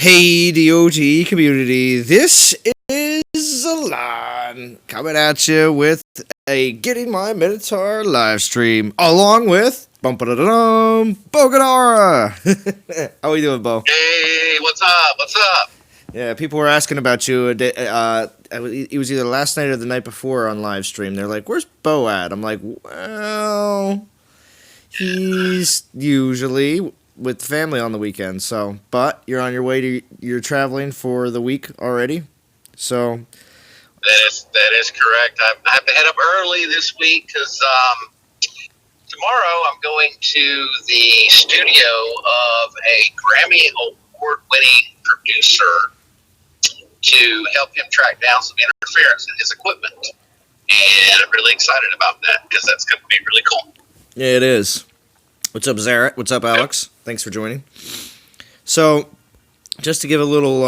Hey, DOT community, this is Alon coming at you with a Getting My Minotaur live stream, along with Bogadara. How are you doing, Bo? Hey, what's up? What's up? Yeah, people were asking about you. It was either last night or the night before on live stream. They're like, "Where's Bo at?" I'm like, "Well, he's usually with family on the weekend, so but you're on your way to you're traveling for the week already, so That is correct. I have to head up early this week because tomorrow I'm going to the studio of a Grammy Award-winning producer to help him track down some interference in his equipment, and I'm really excited about that because that's going to be really cool. yeah, it is. What's up, Zaret? What's up, Alex? Thanks for joining. So, just to give a little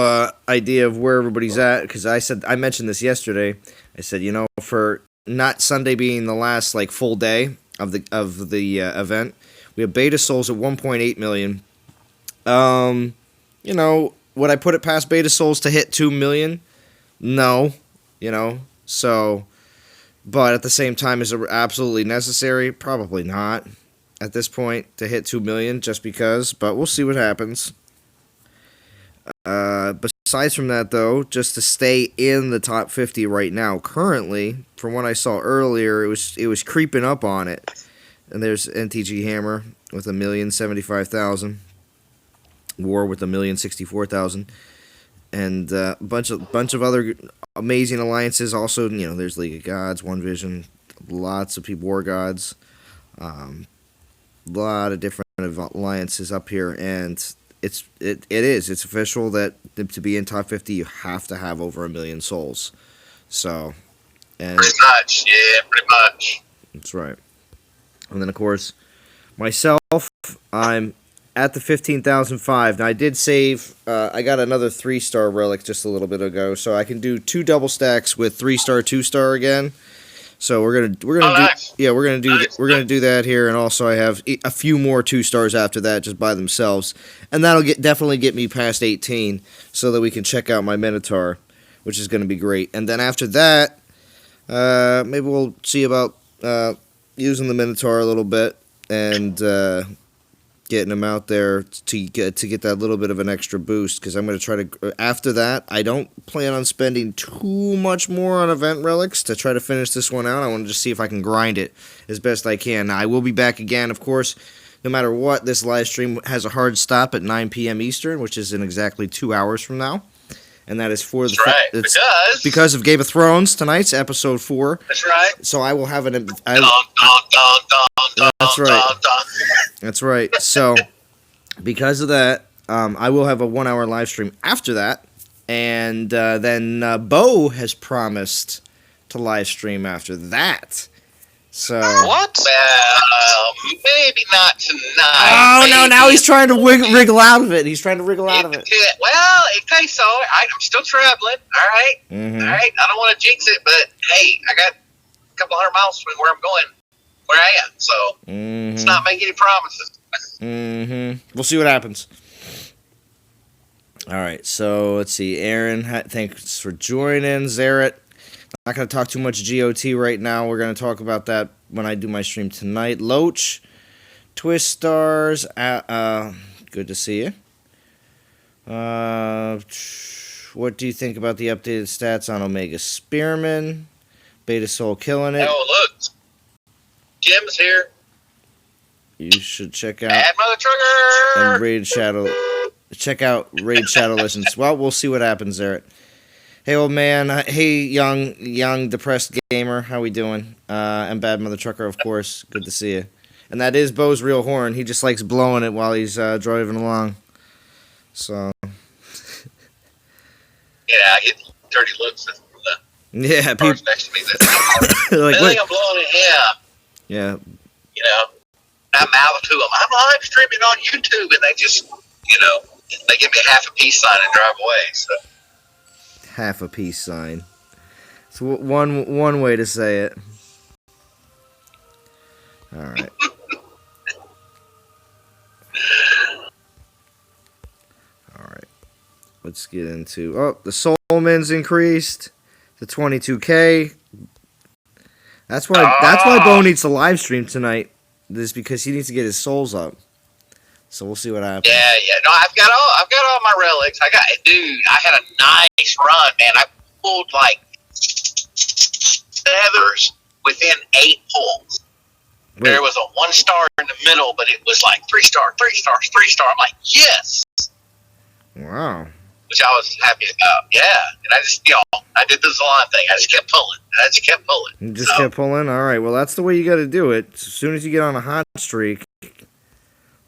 idea of where everybody's at, because I mentioned this yesterday. I said, for not Sunday being the last full day of the event, we have beta souls at 1.8 million. Would I put it past beta souls to hit 2 million? No, so, but at the same time, is it absolutely necessary? Probably not at this point to hit 2 million just because, but we'll see what happens. Besides from that, though, just to stay in the top 50 right now, currently, from what I saw earlier, it was creeping up on it. And there's NTG Hammer with 1,075,000, War with 1,064,000, and a bunch of other amazing alliances. Also, there's League of Gods, One Vision, lots of people, War Gods. Lot of different alliances up here, and it's official that to be in top 50 you have to have over 1 million souls. So, and pretty much. That's right. And then of course myself, I'm at the 15,005. Now I did save. I got another 3-star relic just a little bit ago, so I can do 2 double stacks with 3-star, 2-star again. So we're gonna do that here, and also I have a few more 2-stars after that just by themselves, and that'll definitely get me past 18, so that we can check out my Minotaur, which is gonna be great. And then after that, maybe we'll see about using the Minotaur a little bit and getting him out there to get that little bit of an extra boost, because I'm going to try to, after that, I don't plan on spending too much more on event relics to try to finish this one out. I want to just see if I can grind it as best I can. Now, I will be back again, of course, no matter what. This live stream has a hard stop at 9 p.m. Eastern, which is in exactly 2 hours from now. And that is for because of Game of Thrones. Tonight's episode 4. That's right. So I will have That's right. That's right. So because of that, I will have a 1-hour live stream after that, and then Bo has promised to live stream after that. So what? Well, maybe not tonight. Oh maybe. No! Now he's trying to wiggle out of it. Well, okay, so I'm still traveling. All right, mm-hmm. All right. I don't want to jinx it, but hey, I got a couple hundred miles from where I'm going, where I am. So let's not make any promises. We'll see what happens. All right. So let's see. Aaron, thanks for joining. Zaret. Not going to talk too much GOT right now. We're going to talk about that when I do my stream tonight. Loach, Twist Stars, good to see you. What do you think about the updated stats on Omega Spearman? Beta Soul killing it. Oh, look. Jim's here. You should check out Add Mother Trigger and Raid Shadow. Check out Raid Shadow Legends. Well, we'll see what happens there. Hey, old man. Hey, young depressed gamer. How we doing? And Bad Mother Trucker, of course. Good to see you. And that is Bo's real horn. He just likes blowing it while he's driving along. So. Yeah, I get dirty looks from the cars next to me. Like, they think I'm blowing it. Yeah. I mouth to them. I'm live streaming on YouTube, and they just, they give me half a peace sign and drive away. So. Half a peace sign. It's one way to say it. All right. All right. let's get into... Oh, the Soulman's increased to 22K. That's why Bo needs to live stream tonight. This is because he needs to get his souls up. So we'll see what happens. Yeah. No, I've got all my relics. I had a nice run, man. I pulled like feathers within 8 pulls. Wait. There was a 1-star in the middle, but it was like 3-star, 3 stars, 3-star. I'm like, yes. Wow. Which I was happy about. Yeah. And I just, I did the Zalon thing. I just kept pulling. You just kept pulling? All right. Well, that's the way you got to do it. As soon as you get on a hot streak,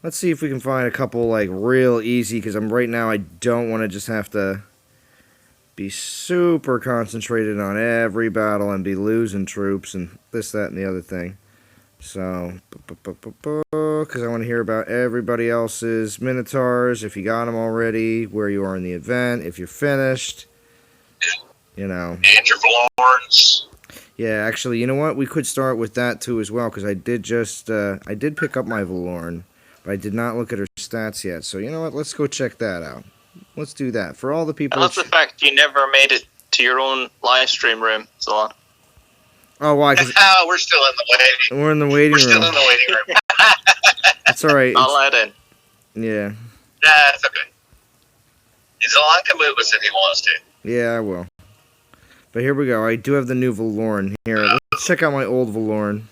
let's see if we can find a couple, like, real easy, because right now I don't want to just have to be super concentrated on every battle and be losing troops and this, that, and the other thing. So, because I want to hear about everybody else's Minotaurs, if you got them already, where you are in the event, if you're finished, And your Valorns. Yeah, actually, you know what? We could start with that too as well, because I did pick up my Valorn, but I did not look at her stats yet. So you know what? Let's go check that out. Let's do that for all the people. That's the fact you never made it to your own live stream room, Zalon. Oh, why? We're still in the waiting. We're in the waiting room. We're still in the waiting room. That's all right. Not allowed in. Yeah. Nah, it's okay. Zalon can move us if he wants to. Yeah, I will. But here we go. I do have the new Valorn here. Let's check out my old Valorn.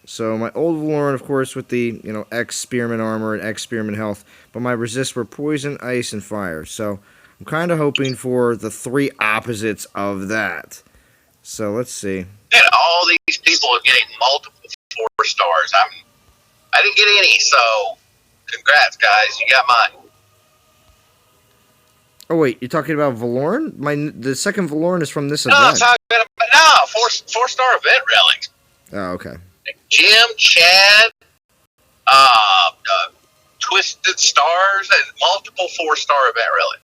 So my old Valorn, of course, with the X Spearman armor and X Spearman health, but my resists were poison, ice, and fire. So I'm kind of hoping for the 3 opposites of that. So let's see. And all these people are getting multiple 4 stars. I didn't get any, so congrats, guys. You got mine. Oh wait, you're talking about Valorn? The second Valorn is from this No, event. I'm talking about 4-star event relics. Oh, okay. Jim, Chad, Twisted Stars, and multiple 4-star event relics.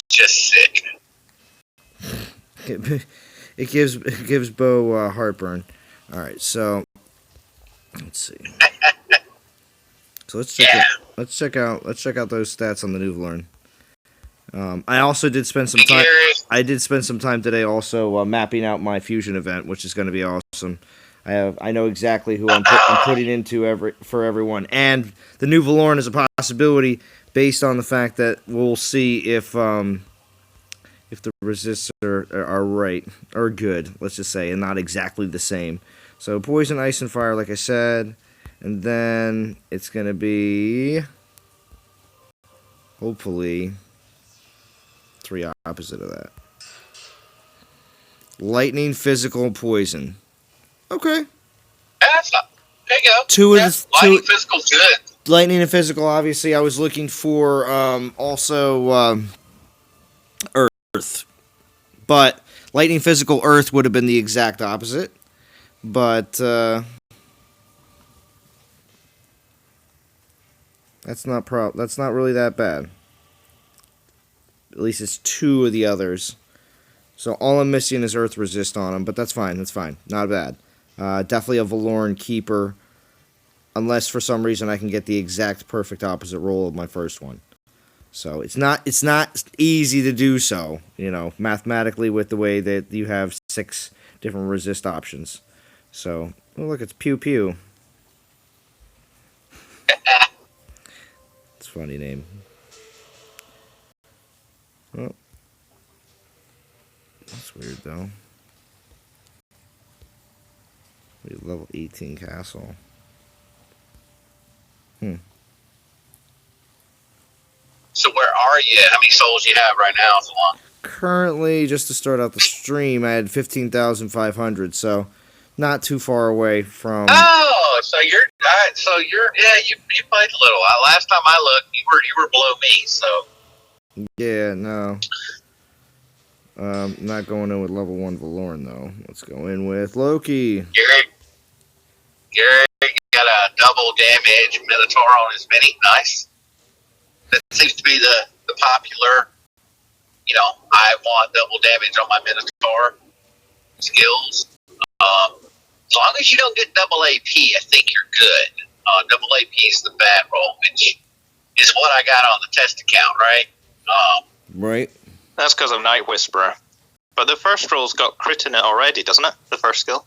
Just sick. It gives Bo heartburn. All right, so let's see. So let's check out those stats on the new Valorn. I also did spend some time. I did spend some time today also mapping out my fusion event, which is going to be awesome. I know exactly who I'm putting into for everyone, and the new Valorn is a possibility based on the fact that we'll see if the resists are right or good, let's just say, and not exactly the same. So poison, ice, and fire, like I said, and then it's gonna be hopefully 3 opposite of that. Lightning, physical, poison. Okay. That's not. There you go. 2 of the Lightning physical's good. Lightning and physical. Obviously, I was looking for also Earth, but lightning, physical, Earth would have been the exact opposite. But that's not really that bad. At least it's 2 of the others. So all I'm missing is Earth resist on them, but that's fine. That's fine. Not bad. Definitely a Valorn keeper, unless for some reason I can get the exact perfect opposite roll of my first one. So it's not easy to do so, mathematically, with the way that you have 6 different resist options. So, oh look, it's Pew Pew. It's a funny name. Oh. That's weird, though. We have level 18 castle. So where are you? How many souls you have right now, Zalon? Currently, just to start out the stream, I had 15,500, so not too far away from... Oh, so you're you played a little. Last time I looked, you were below me, so... Yeah, no. Not going in with level 1 Valorn, though. Let's go in with Loki. Gary got a double damage Minotaur on his mini. Nice. That seems to be the popular, I want double damage on my Minotaur skills. As long as you don't get double AP, I think you're good. Double AP is the bad roll, which is what I got on the test account, right? Right. That's because of Night Whisperer. But the first roll's got crit in it already, doesn't it? The first skill.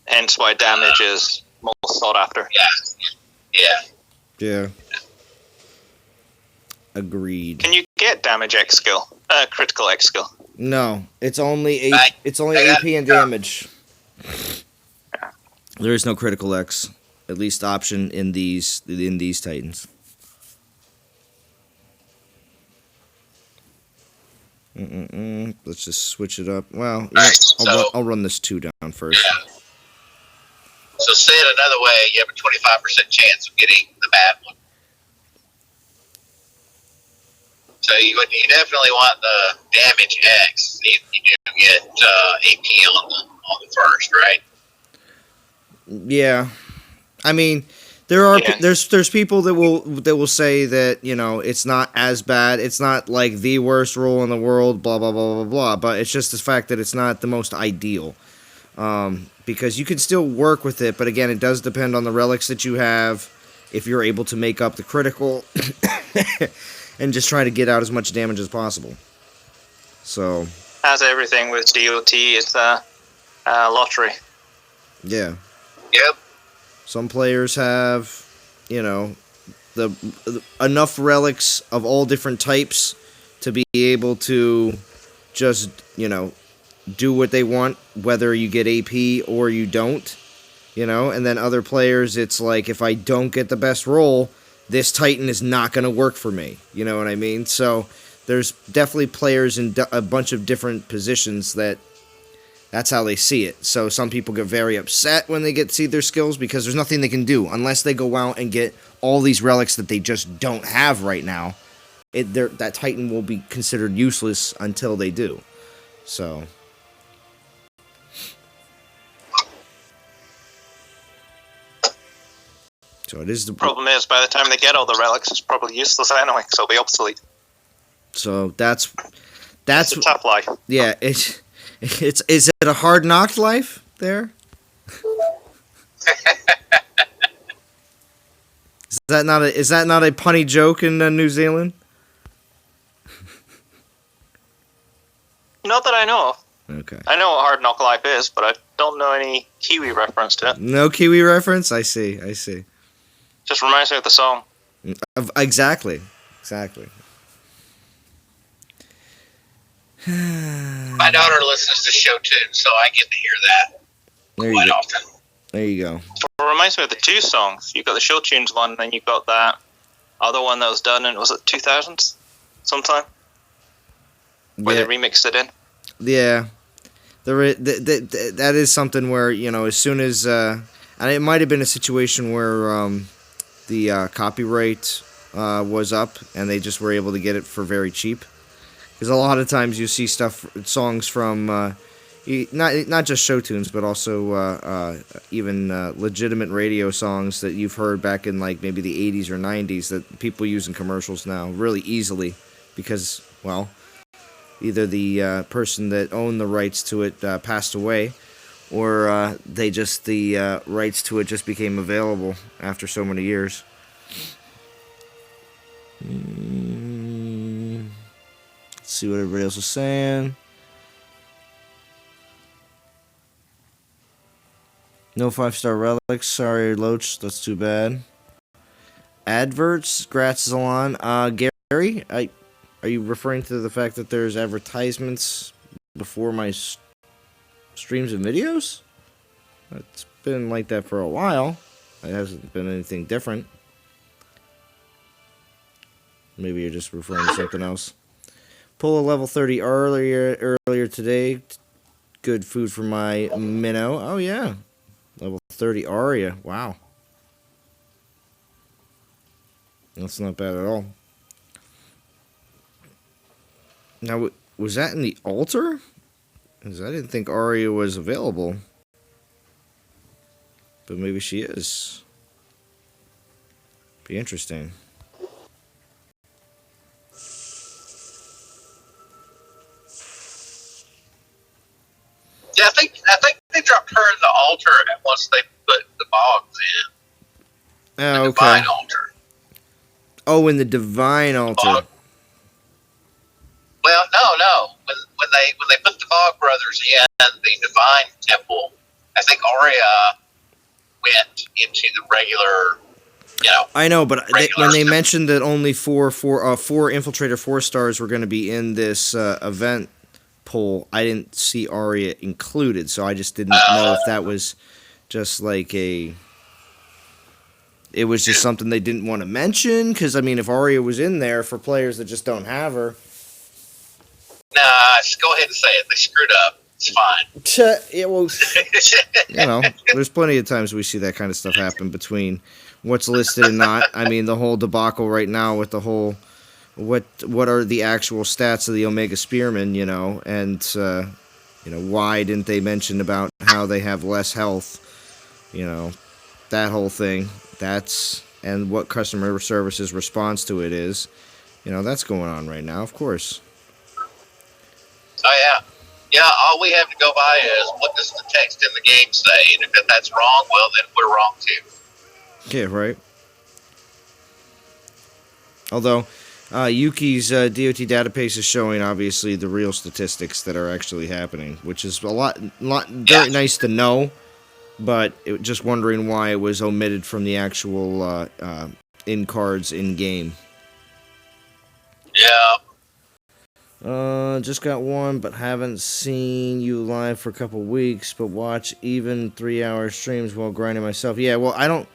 Hence why damage is most sought after. Yeah. Agreed. Can you get damage X skill? Critical X skill? No, it's only AP and damage. There is no critical X, at least option in these Titans. Let's just switch it up. Well, I'll run this 2 down first. Yeah. So say it another way, you have a 25% chance of getting the bad one. So you definitely want the damage X. You do get AP on the first, right? Yeah, I mean, there's people that will say that it's not as bad. It's not like the worst roll in the world. Blah blah blah blah blah. But it's just the fact that it's not the most ideal. Because you can still work with it, but again, it does depend on the relics that you have. If you're able to make up the critical. And just try to get out as much damage as possible. So, as everything with DOT, it's a lottery. Yeah. Yep. Some players have, the enough relics of all different types to be able to just, do what they want, whether you get AP or you don't, And then other players, it's like, if I don't get the best roll, this Titan is not going to work for me. You know what I mean? So there's definitely players in a bunch of different positions that's how they see it. So some people get very upset when they see their skills because there's nothing they can do unless they go out and get all these relics that they just don't have right now. That Titan will be considered useless until they do. So it is the problem is by the time they get all the relics, it's probably useless anyway, so it'll be obsolete. So that's it's a tough life. Yeah, is it a hard knocked life there? Is that not a punny joke in New Zealand? Not that I know of. Okay. I know what hard knock life is, but I don't know any Kiwi reference to it. No Kiwi reference? I see. Just reminds me of the song. Exactly. My daughter listens to show tunes, so I get to hear that quite often. There you go. It reminds me of the 2 songs. You've got the show tunes one, and then you've got that other one that was done in, was it 2000s? Sometime? Where they remixed it in? Yeah. That is something where, as soon as... and it might have been a situation where the copyright was up, and they just were able to get it for very cheap. Because a lot of times you see songs from not just show tunes, but also even legitimate radio songs that you've heard back in like maybe the 80s or 90s that people use in commercials now really easily because, well, either the person that owned the rights to it passed away, or the rights to it just became available after so many years. Let's see what everybody else is saying. No 5-star relics. Sorry, Loach. That's too bad. Adverts. Gratzalon. Gary, are you referring to the fact that there's advertisements before my streams and videos? It's been like that for a while. It hasn't been anything different. Maybe you're just referring to something else. Pull a level 30 earlier today. Good food for my minnow. Oh, yeah. Level 30 Aria. Wow. That's not bad at all. Now, was that in the altar? Because I didn't think Aria was available. But maybe she is. Be interesting. Yeah, I think they dropped her in the altar once they put the bogs in. Oh, The okay. divine altar. Oh, in the divine altar. Bog. Well, no. When they put the Bog brothers in the divine temple, I think Arya went into the regular. I know, but regular when they stuff. mentioned that only four infiltrator 4-stars were going to be in this event poll, I didn't see Arya included, so I just didn't know if that was just like it was just something they didn't want to mention. Because I mean, if Arya was in there for players that just don't have her, Nah, just go ahead and say it. They screwed up. It's fine. it will. There's plenty of times we see that kind of stuff happen between what's listed and not. I mean, the whole debacle right now with the whole what are the actual stats of the Omega Spearmen, and why didn't they mention about how they have less health, that whole thing. And what customer service's response to it is, that's going on right now, of course. Oh yeah. All we have to go by is what does the text in the game say, and if that's wrong, well then we're wrong too. Yeah, right. Although Yuki's DOT database is showing obviously the real statistics that are actually happening, which is a lot very nice to know. But just wondering why it was omitted from the actual in cards in game. Yeah. Just got one, but haven't seen you live for a couple weeks. But watch even 3-hour streams while grinding myself. Yeah, well, I don't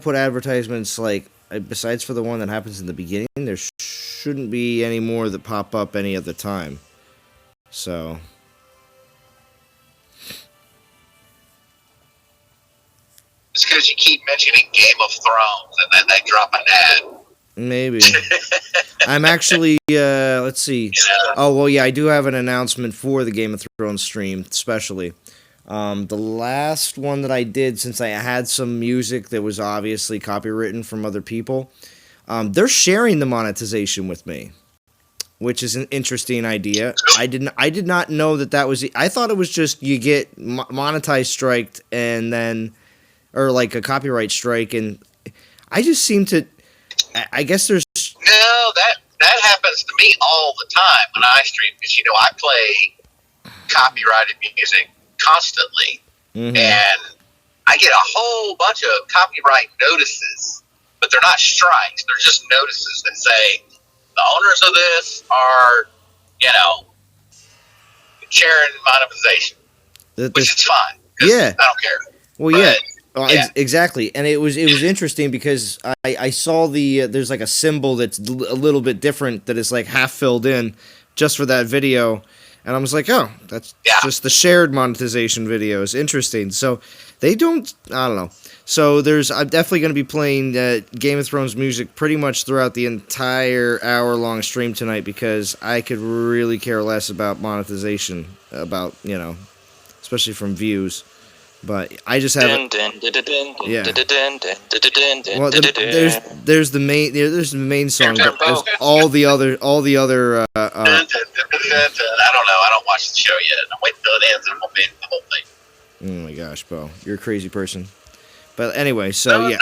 put advertisements like besides for the one that happens in the beginning. There shouldn't be any more that pop up any other time. So. It's because you keep mentioning Game of Thrones, and then they drop an ad. Maybe. I'm actually, let's see. Oh, well, yeah, I do have an announcement for the Game of Thrones stream, especially. The last one that I did, since I had some music that was obviously copywritten from other people, they're sharing the monetization with me, which is an interesting idea. I did not know that was... I thought it was just you get monetized striked and then... Or like a copyright strike, and I just seem to... I guess there's... No, that happens to me all the time when I stream, because, I play copyrighted music constantly, and I get a whole bunch of copyright notices, but they're not strikes, they're just notices that say, the owners of this are, sharing monetization, which is fine, yeah. I don't care. Well, yeah. Exactly, and it was interesting because I saw there's like a symbol that's a little bit different that is like half filled in just for that video, and I was like, oh, that's just the shared monetization videos. Interesting. So they don't, I don't know. So I'm definitely going to be playing Game of Thrones music pretty much throughout the entire hour-long stream tonight because I could really care less about monetization, especially from views. But I just have Well, there's the main song, but there's all the other I don't know. I don't watch the show yet. I'm waiting till it ends and we'll be the whole thing. Oh my gosh, Bo, you're a crazy person. But anyway, so no,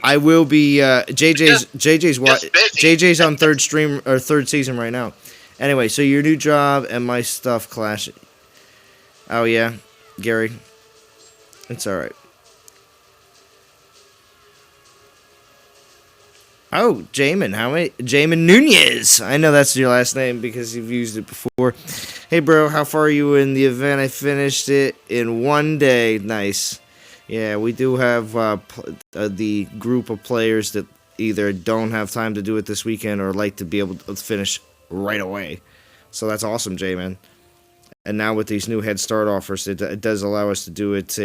I will be JJ's on third season right now. Anyway, so your new job and my stuff clash. Oh yeah, Gary. It's alright. Oh, Jamin. Jamin Nunez. I know that's your last name because you've used it before. Hey, bro, how far are you in the event? I finished it in 1 day. Nice. Yeah, we do have the group of players that either don't have time to do it this weekend or like to be able to finish right away. So that's awesome, Jamin. And now with these new Head Start offers, it does allow us to do it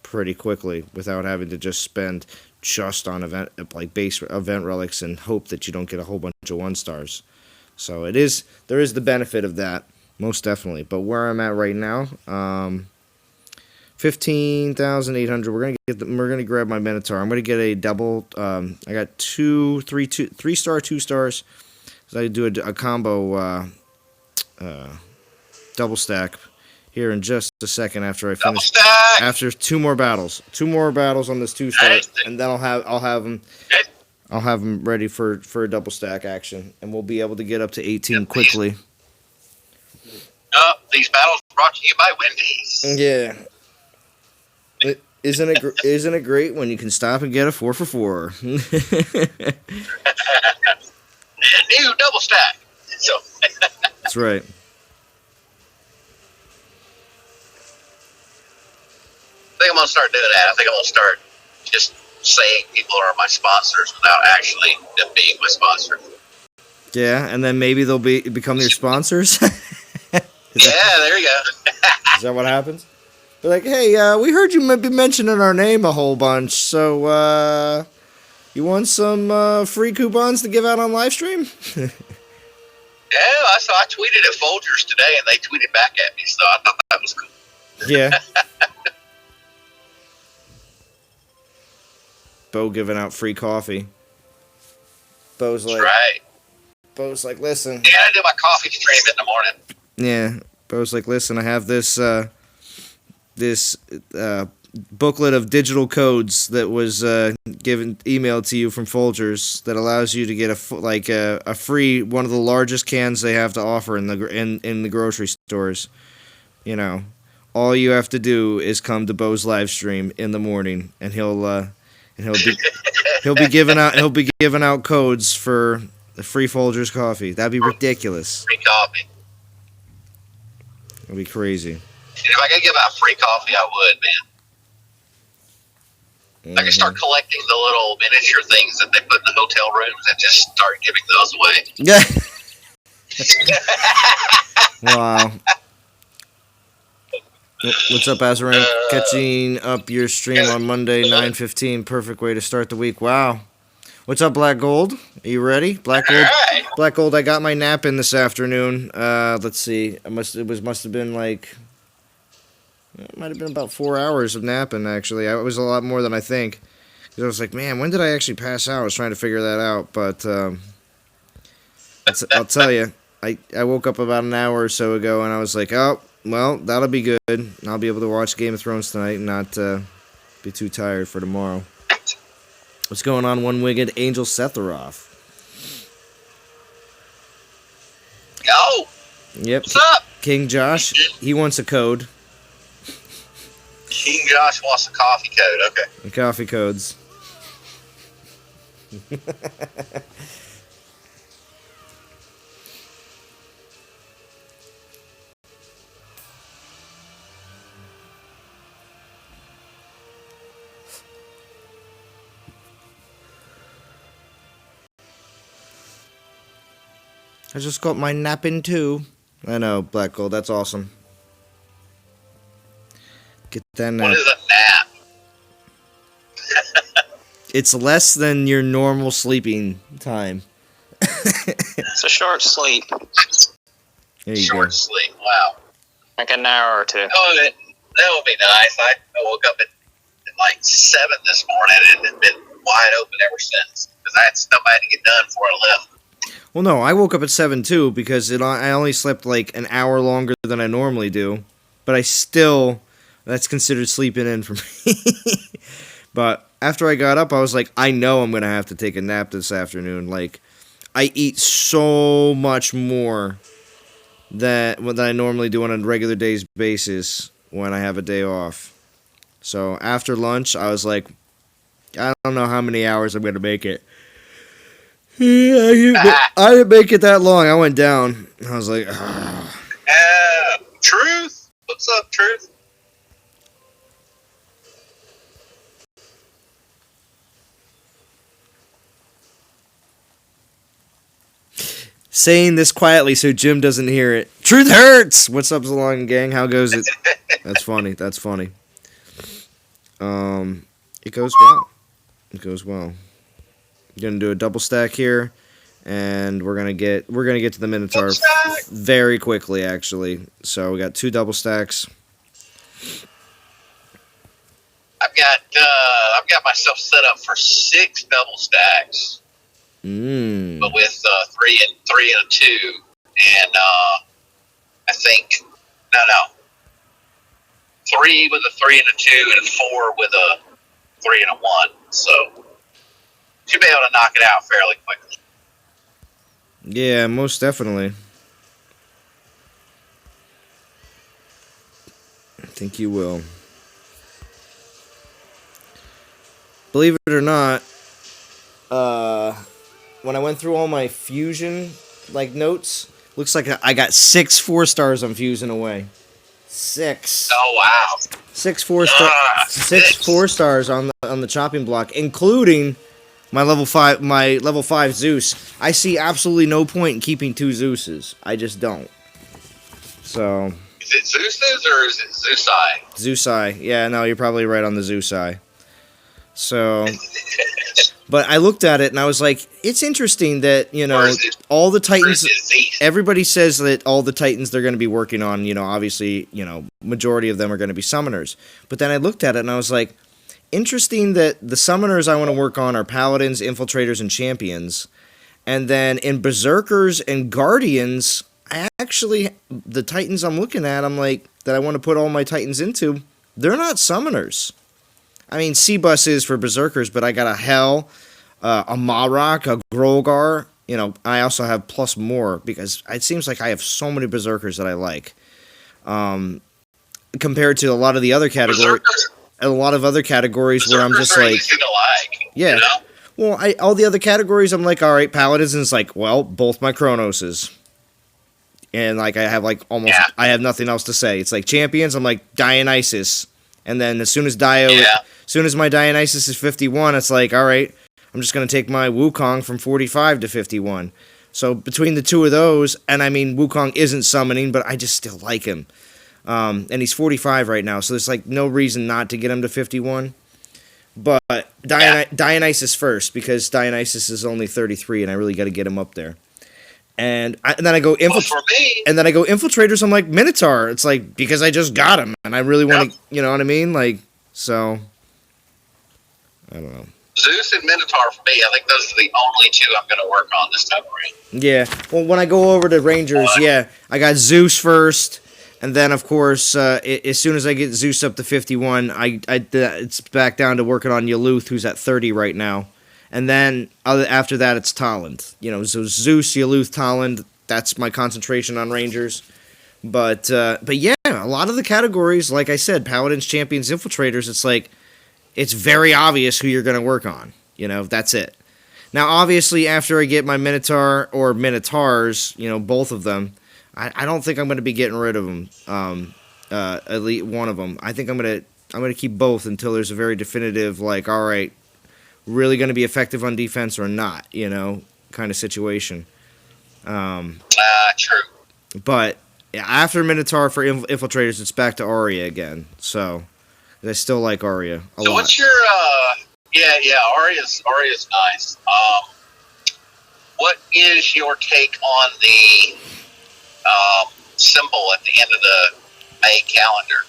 pretty quickly without having to just spend just on base event relics and hope that you don't get a whole bunch of 1-stars. So there is the benefit of that, most definitely. But where I'm at right now, 15,800. We're gonna grab my Minotaur. I'm gonna get a double. I got 3-star, 2 stars. So I do a combo. double stack here in just a second after I Double finish. stack. After 2 more battles. 2 more battles on this 2-star, Nice. and then I'll have them ready for a double stack action, and we'll be able to get up to 18 quickly. These battles are brought to you by Wendy's. Yeah. Isn't it great when you can stop and get a 4 for 4? New double stack. So That's right. I think I'm gonna start doing that. I think I'm gonna start just saying people are my sponsors without actually them being my sponsor. Yeah, and then maybe they'll become your sponsors. Yeah, there you go. Is that what happens? They're like, hey, we heard you be mentioning our name a whole bunch, so you want some free coupons to give out on live stream? Yeah, I tweeted at Folgers today, and they tweeted back at me, so I thought that was cool. Yeah. Bo giving out free coffee. Bo's That's like, right. Bo's like, listen. Yeah, I do my coffee stream in the morning. Yeah, Bo's like, listen, I have this booklet of digital codes that was emailed to you from Folgers that allows you to get a free one of the largest cans they have to offer in the grocery stores. You know, all you have to do is come to Bo's live stream in the morning, and he'll be giving out codes for the free Folgers coffee. That'd be ridiculous. Free coffee. That'd be crazy. If I could give out free coffee, I would, man. I could start collecting the little miniature things that they put in the hotel rooms and just start giving those away. Yeah. Wow. What's up, Azrain? Catching up your stream on Monday, 9:15. Perfect way to start the week. Wow. What's up, Black Gold? Are you ready? Black Gold. Right. Black Gold. I got my nap in this afternoon. Let's see. It must have been like. It might have been about 4 hours of napping. Actually, it was a lot more than I think. 'Cause I was like, man, when did I actually pass out? I was trying to figure that out, but I'll tell you, I woke up about an hour or so ago, and I was like, oh, well, that'll be good. I'll be able to watch Game of Thrones tonight and not be too tired for tomorrow. What's going on, one-winged Angel Setharoth? Yo, Yep. what's up? King Josh, he wants a code. King Josh wants a coffee code. Okay. The coffee codes. I just got my nap in too. I know, Black Gold, that's awesome. Get that nap. What is a nap? It's less than your normal sleeping time. It's a short sleep, There you Short go. sleep. Wow. like an hour or two. Oh, that would be nice. I woke up at like 7 this morning and it's been wide open ever since because I had stuff I had to get done before I left. Well, no, I woke up at 7 too because I only slept like an hour longer than I normally do, but that's considered sleeping in for me. But after I got up, I was like, I know I'm gonna have to take a nap this afternoon. Like, I eat so much more than I normally do on a regular day's basis when I have a day off. So after lunch, I was like, I don't know how many hours I'm gonna make it. I didn't make it that long. I went down. I was like, Truth? What's up, Truth? saying this quietly so Jim doesn't hear it. Truth hurts. What's up, Zalong gang? How goes it? That's funny. That's funny. It goes well. It goes well. Gonna do a double stack here, and we're gonna get to the Minotaur very quickly, actually. So we got 2 double stacks. I've got myself set up for 6 double stacks, but with 3 and a 2, and I think No. 3 with a 3 and a 2, and 4 with a 3 and a 1. So should be able to knock it out fairly quickly. Yeah, most definitely. I think you will. Believe it or not, when I went through all my fusion notes, looks like I got 6 4-stars on Fusion away. 6. Oh wow! 6 4-stars on the chopping block, including my level 5 Zeus. I see absolutely no point in keeping 2 Zeuses. I just don't. So. Is it Zeus's or is it Zeusai? Zeusai. Yeah, no, you're probably right on the Zeusai. So, but I looked at it and I was like, it's interesting that, all the Titans, everybody says that all the Titans they're going to be working on, obviously, majority of them are going to be summoners. But then I looked at it and I was like, interesting that the summoners I want to work on are Paladins, Infiltrators, and Champions. And then in Berserkers and Guardians, the Titans I'm looking at, I'm like, that I want to put all my Titans into, they're not summoners. I mean, C-Bus is for Berserkers, but I got a Hell, a Marok, a Grogar. I also have plus more because it seems like I have so many Berserkers that I like. Compared to a lot of the other categories, where I'm just like, yeah. Well, all the other categories, I'm like, all right, Paladins, and it's like, well, both my Chronoses. And like I have I have nothing else to say. It's like Champions, I'm like Dionysus. And then as soon as my Dionysus is 51, it's like, all right, I'm just going to take my Wukong from 45 to 51. So between the two of those, and I mean, Wukong isn't summoning, but I just still like him. And he's 45 right now, so there's like no reason not to get him to 51. But Dionysus first, because Dionysus is only 33, and I really got to get him up there. And then I go Infiltrators. I'm like Minotaur. It's like because I just got him, and I really want to. You know what I mean? Like so. I don't know. Zeus and Minotaur for me. I think those are the only 2 I'm going to work on this time around. Yeah. Well, when I go over to Rangers, I got Zeus first, and then of course, as soon as I get Zeus up to 51, it's back down to working on Yaluth, who's at 30 right now. And then after that, it's Talend. So Zeus, Yaluth, Talend. That's my concentration on Rangers. But yeah, a lot of the categories, like I said, Paladins, Champions, Infiltrators. It's like it's very obvious who you're going to work on. That's it. Now, obviously, after I get my Minotaur or Minotaurs, both of them, I don't think I'm going to be getting rid of them. At least one of them. I think I'm going to keep both until there's a very definitive, like, all right, really going to be effective on defense or not, kind of situation. True. But after Minotaur for Infiltrators, it's back to Arya again. So I still like Arya a lot. What's your Arya's nice. What is your take on the symbol at the end of the May calendar?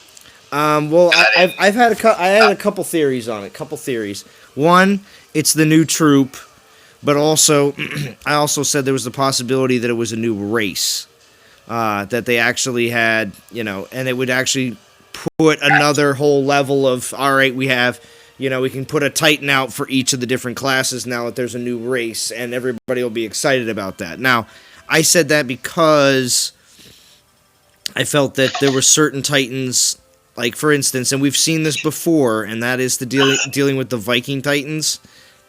Well, I had a couple theories on it. Couple theories. One, it's the new troop, but also I also said there was the possibility that it was a new race, that they actually had, and it would actually put another whole level of, all right, we have, we can put a Titan out for each of the different classes now that there's a new race, and everybody will be excited about that. Now, I said that because I felt that there were certain Titans. Like, for instance, and we've seen this before, and that is the dealing with the Viking Titans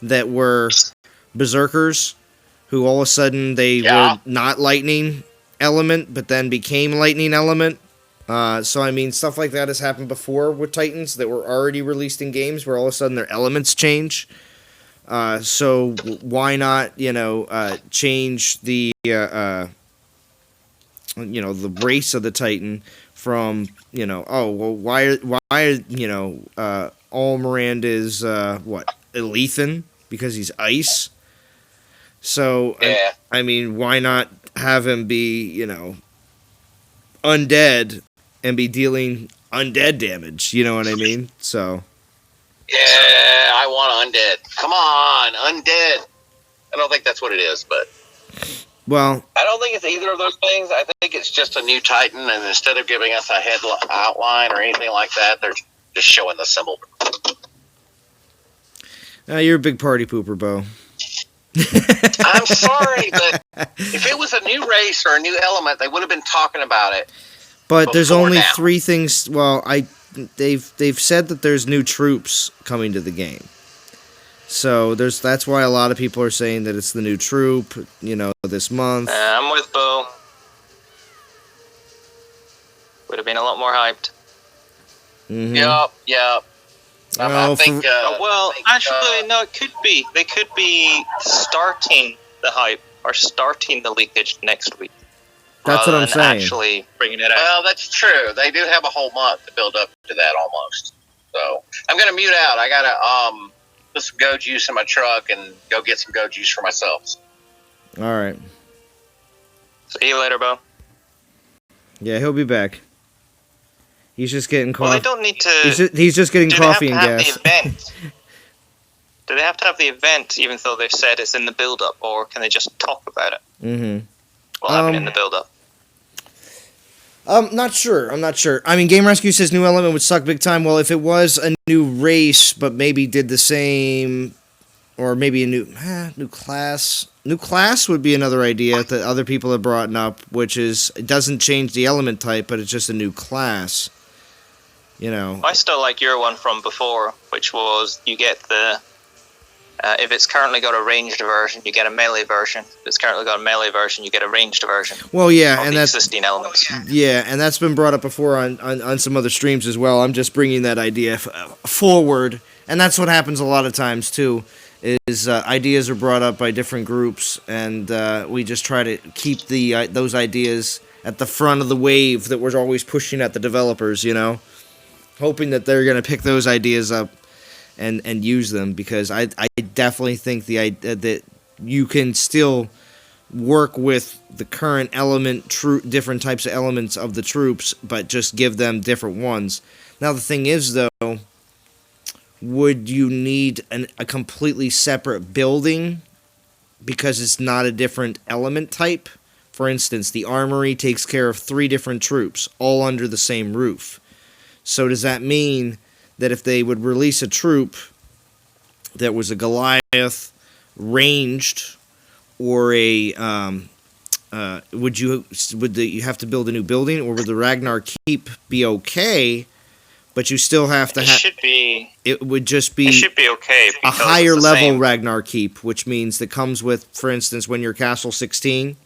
that were Berserkers, who all of a sudden they were not Lightning Element, but then became Lightning Element. So, I mean, stuff like that has happened before with Titans that were already released in games where all of a sudden their elements change. So, why not, change the, the race of the Titan from, why Almirand is, Elethan? Because he's ice? So, I mean, why not have him be, undead and be dealing undead damage? You know what I mean? So. Yeah, I want undead. Come on, undead. I don't think that's what it is, but. Well. I don't think think it's either of those things. I think it's just a new Titan, and instead of giving us a head outline or anything like that, they're just showing the symbol. You're a big party pooper, Bo. I'm sorry, but if it was a new race or a new element, they would have been talking about it. But there's only now. 3 things. Well, they've said that there's new troops coming to the game. So that's why a lot of people are saying that it's the new troop, this month. I'm with Bo. Would have been a lot more hyped. Mm-hmm. Yep. I think. Actually, no. It could be. They could be starting the hype or starting the leakage next week. That's what I'm saying. Actually bringing it out. Well, that's true. They do have a whole month to build up to that almost. So I'm gonna mute out. I gotta put some go juice in my truck and go get some go juice for myself. All right. See you later, Bo. Yeah, he'll be back. He's just getting coffee. Well, they don't need to. He's just getting coffee and gas. Do they have to have the event, even though they've said it's in the build-up, or can they just talk about it? Mm-hmm. What happened in the build-up? I'm not sure. I mean, Game Rescue says new element would suck big time. Well, if it was a new race, but maybe did the same, or maybe a new class. New class would be another idea that other people have brought up, which is it doesn't change the element type, but it's just a new class. I still like your one from before, which was you get the. If it's currently got a ranged version, you get a melee version. If it's currently got a melee version, you get a ranged version. Well, yeah, and that's existing elements. Yeah, and that's been brought up before on some other streams as well. I'm just bringing that idea forward, and that's what happens a lot of times too. Is ideas are brought up by different groups, and we just try to keep those ideas at the front of the wave that we're always pushing at the developers. Hoping that they're going to pick those ideas up and use them, because I definitely think that you can still work with the current different types of elements of the troops, but just give them different ones. Now the thing is, though, would you need a completely separate building because it's not a different element type? For instance, the armory takes care of 3 different troops, all under the same roof. So does that mean that if they would release a troop that was a Goliath ranged, or a would you have to build a new building, or would the Ragnar Keep be okay? But you still have to have. It would just be. It should be okay. A higher level Ragnar Keep, which means that comes with, for instance, when you're Castle 16.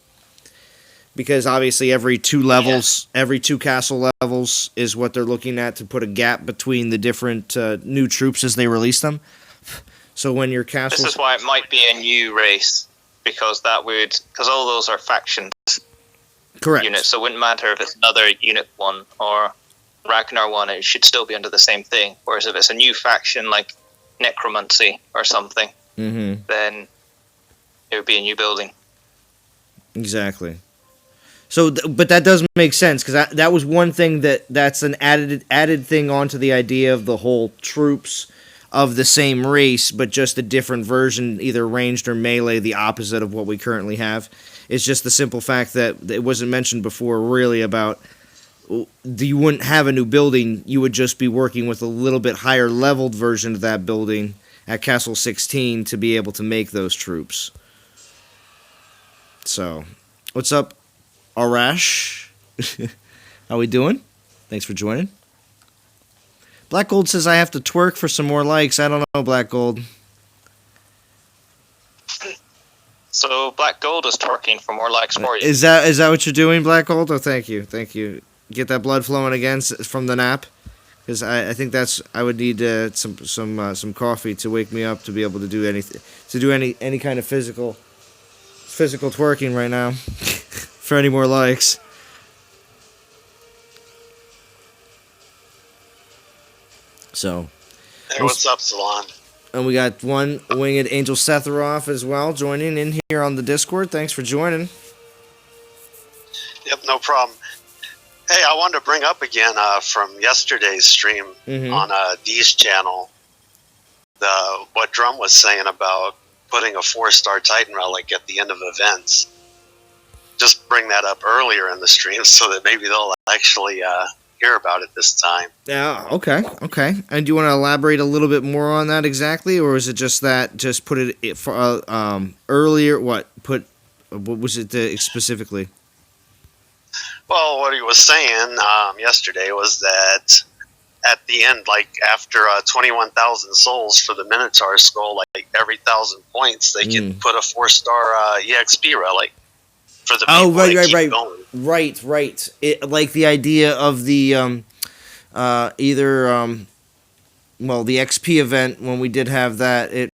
Because obviously every 2 levels, every 2 castle levels is what they're looking at to put a gap between the different new troops as they release them. So when your castle... This is why it might be a new race, because all those are factions. Correct. Units, so it wouldn't matter if it's another Unit 1 or Ragnar 1, it should still be under the same thing. Whereas if it's a new faction like Necromancy or something, then it would be a new building. Exactly. So, but that doesn't make sense, because that was one thing that's an added thing onto the idea of the whole troops of the same race, but just a different version, either ranged or melee, the opposite of what we currently have. It's just the simple fact that it wasn't mentioned before, really, about you wouldn't have a new building, you would just be working with a little bit higher leveled version of that building at Castle 16 to be able to make those troops. So, what's up, Arash? How we doing? Thanks for joining. Black Gold says I have to twerk for some more likes. I don't know, Black Gold. So Black Gold is twerking for more likes for you. Is that what you're doing, Black Gold? Oh, thank you. Get that blood flowing again from the nap, because I think I would need some coffee to wake me up to be able to do anything, to do any kind of physical twerking right now for any more likes. So, hey, what's up, Salon? And we got one winged Angel Setharoff as well joining in here on the Discord. Thanks for joining. Yep, no problem. Hey, I wanted to bring up again from yesterday's stream on Dee's channel what Drum was saying about putting a 4-star Titan relic at the end of events. Just bring that up earlier in the stream so that maybe they'll actually hear about it this time. Yeah, okay. And do you want to elaborate a little bit more on that exactly, or is it just that, just put it for earlier, what was it specifically? Well, what he was saying yesterday was that at the end, like after 21,000 souls for the Minotaur skull, like every 1,000 points, they can put a 4-star EXP relic for the people that keep going. Right. It, like the idea of the the XP event, when we did have that, it,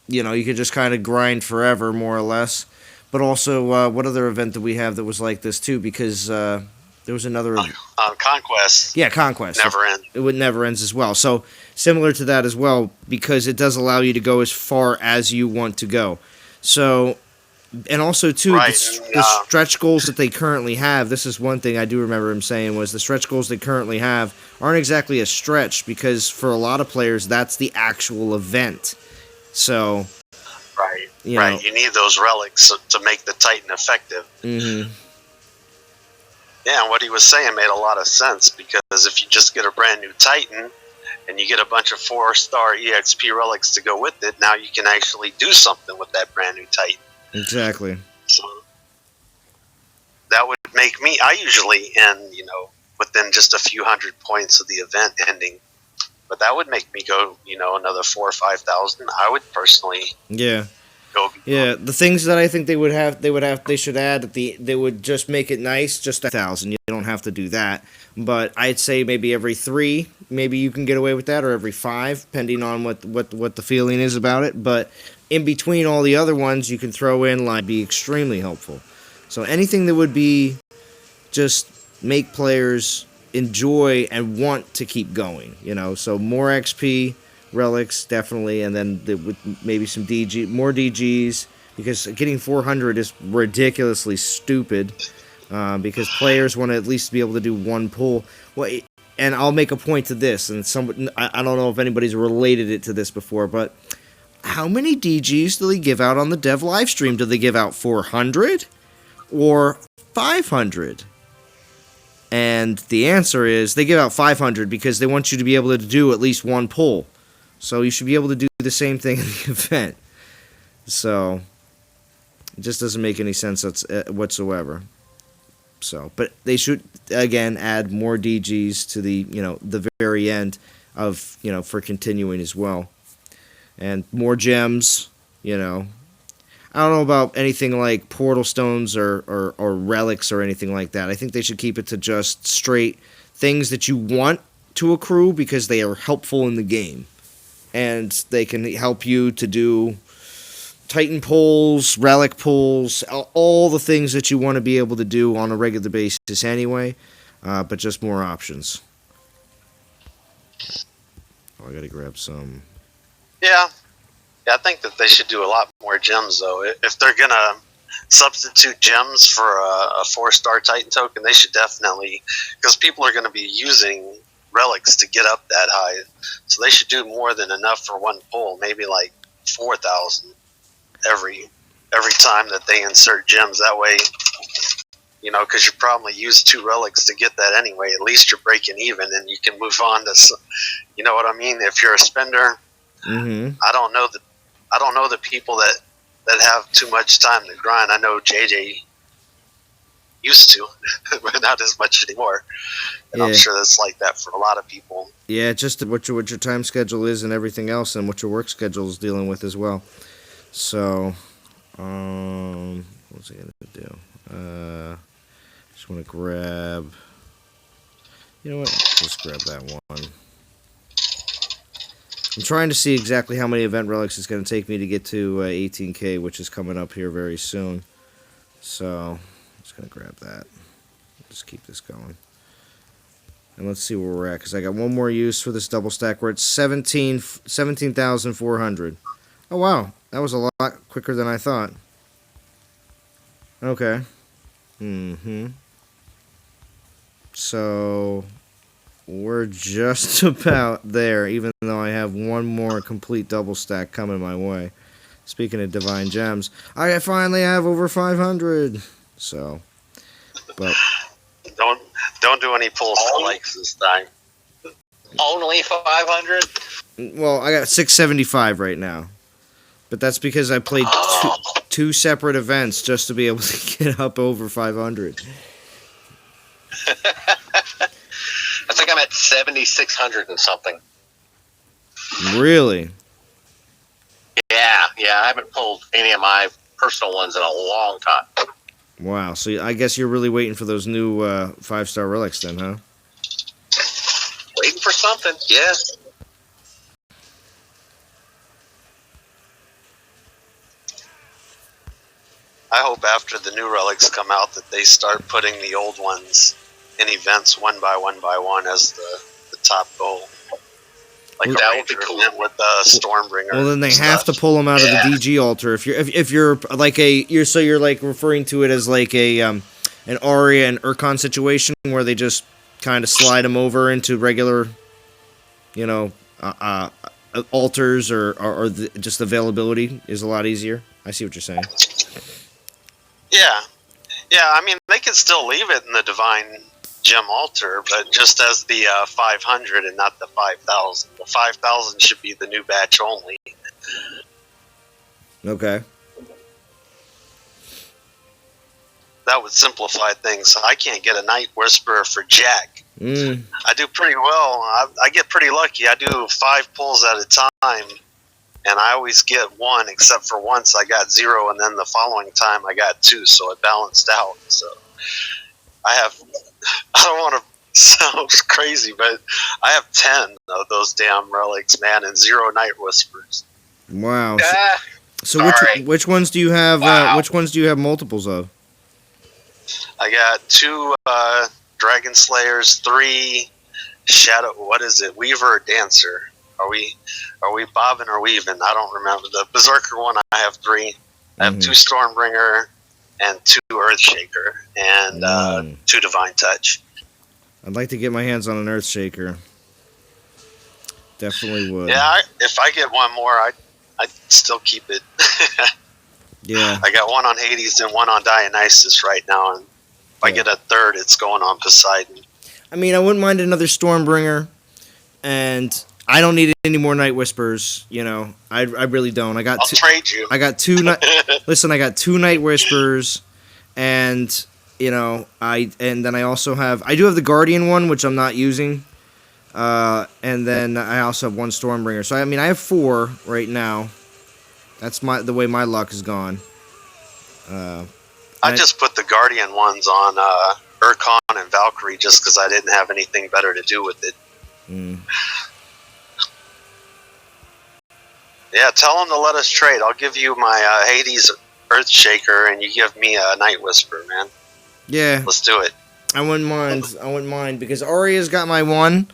you know, you could just kind of grind forever, more or less. But also, what other event did we have that was like this too? Because there was another Conquest. Yeah, Conquest. Never ends. It would never ends as well. So similar to that as well, because it does allow you to go as far as you want to go. So, and also too, the stretch goals that they currently have. This is one thing I do remember him saying, was the stretch goals they currently have aren't exactly a stretch, because for a lot of players that's the actual event. So. Right. You need those relics to make the Titan effective. Mm-hmm. Yeah, and what he was saying made a lot of sense, because if you just get a brand new Titan and you get a bunch of 4-star EXP relics to go with it, now you can actually do something with that brand new Titan. Exactly. So that would make me, I usually end, within just a few hundred points of the event ending. But that would make me go, another 4,000 or 5,000. I would personally go. Yeah, the things that I think they should add they would just make it nice, just 1,000. You don't have to do that. But I'd say maybe every 3, maybe you can get away with that, or every 5, depending on what the feeling is about it. But in between all the other ones, you can throw in be extremely helpful. So anything that would be just make players enjoy and want to keep going, so more XP relics definitely, and then with maybe some more DGs, because getting 400 is ridiculously stupid, because players want to at least be able to do one pull. Well, and I'll make a point to this, and I don't know if anybody's related it to this before, but how many DGs do they give out on the dev live stream? Do they give out 400 or 500? And the answer is they give out 500 because they want you to be able to do at least one pull. So you should be able to do the same thing in the event. So it just doesn't make any sense whatsoever. So, but they should again add more DGs to the very end of for continuing as well, and more gems. I don't know about anything like portal stones or relics or anything like that. I think they should keep it to just straight things that you want to accrue because they are helpful in the game. And they can help you to do Titan pulls, relic pulls, all the things that you want to be able to do on a regular basis anyway, but just more options. Oh, I gotta grab some. Yeah, I think that they should do a lot more gems, though. If they're going to substitute gems for a 4-star Titan token, they should definitely, because people are going to be using relics to get up that high, so they should do more than enough for one pull, maybe like 4,000 every time that they insert gems. That way, because you probably use 2 relics to get that anyway, at least you're breaking even and you can move on to, you know what I mean? If you're a spender, I don't know the people that have too much time to grind. I know JJ used to, but not as much anymore. And I'm sure that's like that for a lot of people. Yeah, just what your time schedule is and everything else, and what your work schedule is dealing with as well. So, what's I gonna do? Just want to grab. You know what? Just grab that one. I'm trying to see exactly how many event relics it's going to take me to get to 18K, which is coming up here very soon. So, I'm just going to grab that. Just keep this going. And let's see where we're at, because I got one more use for this double stack. We're at 17,400. Oh, wow. That was a lot quicker than I thought. Okay. So, we're just about there, even though I have one more complete double stack coming my way. Speaking of divine gems, I finally have over 500. So, But don't do any pulls for likes this time. Only 500. well, I got 675 right now, but that's because I played two separate events just to be able to get up over 500. I think I'm at 7,600 and something. Really? Yeah, I haven't pulled any of my personal ones in a long time. Wow. So I guess you're really waiting for those new 5-star relics then, huh? Waiting for something, yes. I hope after the new relics come out that they start putting the old ones in events one by one as the top goal. Like That a would be major cool. event with the Stormbringer. Well, then they stuff. have to pull them out of the DG altar. If you're like you're like referring to it as like a an Arya and Urkon situation where they just kind of slide them over into regular, altars or just availability is a lot easier. I see what you're saying. Yeah. I mean, they can still leave it in the Divine Gem altar, but just as the 500 and not the 5,000. The 5,000 should be the new batch only. Okay. That would simplify things. I can't get a Night Whisperer for Jack. I do pretty well. I get pretty lucky. I do 5 pulls at a time, and I always get 1, except for once I got 0, and then the following time I got 2, so it balanced out. So I don't want to sound crazy, but I have 10 of those damn relics, man, and 0 Night Whispers. Wow. So Sorry. which ones do you have? Wow. Which ones do you have multiples of? I got 2 Dragon Slayers, 3 Shadow. What is it? Weaver or Dancer? Are we bobbing or weaving? I don't remember. The Berserker one, I have 3. I have 2 Stormbringer and 2 Earthshaker and 2 Divine Touch. I'd like to get my hands on an Earthshaker. Definitely would. Yeah, if I get 1 more, I'd still keep it. Yeah. I got 1 on Hades and 1 on Dionysus right now, and if I get a 3rd, it's going on Poseidon. I mean, I wouldn't mind another Stormbringer, and I don't need any more Night Whispers. I really don't. I'll trade you. I got 2. Listen, I got 2 Night Whispers, and then I also have. I do have the Guardian one, which I'm not using, and then I also have 1 Stormbringer. So I mean, I have 4 right now. That's the way my luck has gone. I just put the Guardian ones on Urkon and Valkyrie just because I didn't have anything better to do with it. Yeah, tell them to let us trade. I'll give you my Hades Earthshaker, and you give me a Night Whisperer, man. Yeah. Let's do it. I wouldn't mind because Arya's got my 1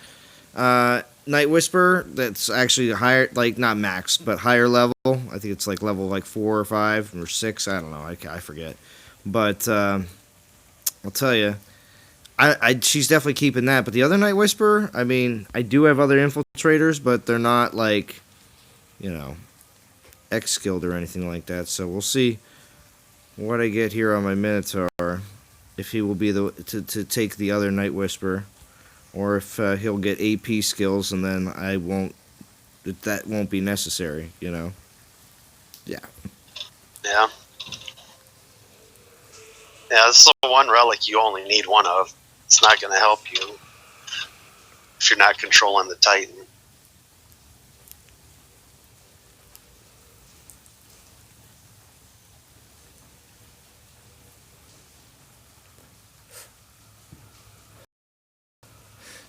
Night Whisperer that's actually higher, like not max, but higher level. I think it's like level 4 or 5 or 6. I don't know. I forget. But I'll tell you, she's definitely keeping that. But the other Night Whisperer, I mean, I do have other infiltrators, but they're not like, X-skilled or anything like that. So we'll see what I get here on my Minotaur. If he will be to take the other Night Whisperer, or if he'll get AP skills, and then that won't be necessary. Yeah. Yeah. Yeah, this is the one relic you only need 1 of. It's not going to help you if you're not controlling the Titan.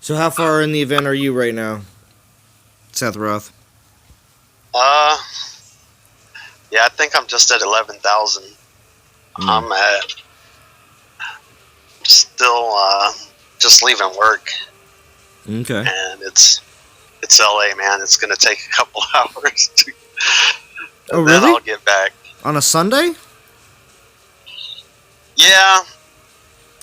So how far in the event are you right now, Seth Roth? Yeah, I think I'm just at 11,000. I'm at still just leaving work. Okay. And it's LA, man. It's gonna take a couple hours. Oh, then really? I'll get back. On a Sunday? Yeah.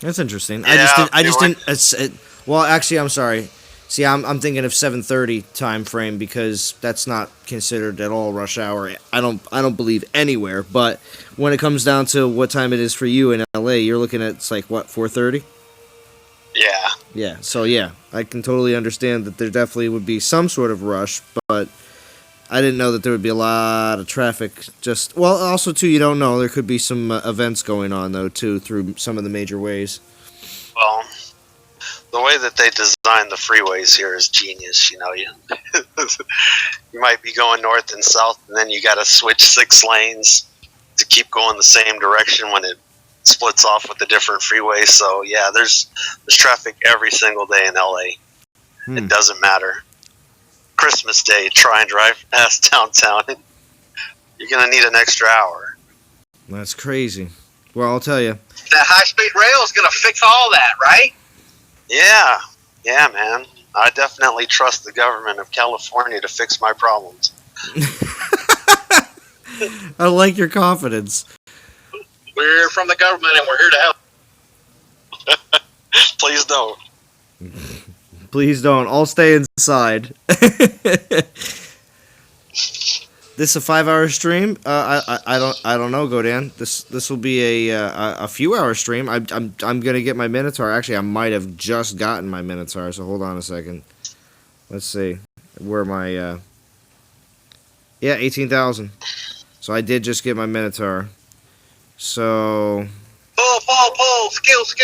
That's interesting. Yeah, I just didn't. Well, actually, I'm sorry. See, I'm thinking of 7:30 time frame because that's not considered at all rush hour. I don't believe anywhere. But when it comes down to what time it is for you in LA, you're looking at it's like what 4:30. Yeah. Yeah. So yeah, I can totally understand that there definitely would be some sort of rush, but I didn't know that there would be a lot of traffic. Just well, also too, you don't know there could be some events going on though too through some of the major ways. Well, the way that they design the freeways here is genius. You know, you might be going north and south, and then you got to switch 6 lanes to keep going the same direction when it splits off with a different freeway. So yeah, there's traffic every single day in LA. It doesn't matter. Christmas Day, try and drive past downtown. You're gonna need an extra hour. That's crazy. Well, I'll tell you. That high-speed rail is going to fix all that, right? Yeah, man. I definitely trust the government of California to fix my problems. I like your confidence. We're from the government, and we're here to help. Please don't. Please don't. I'll stay inside. This a 5-hour stream? I don't know, Godan. This will be a few hour stream. I'm gonna get my Minotaur. Actually, I might have just gotten my Minotaur. So hold on a second. Let's see where my 18,000. So I did just get my Minotaur. So Pull, skills.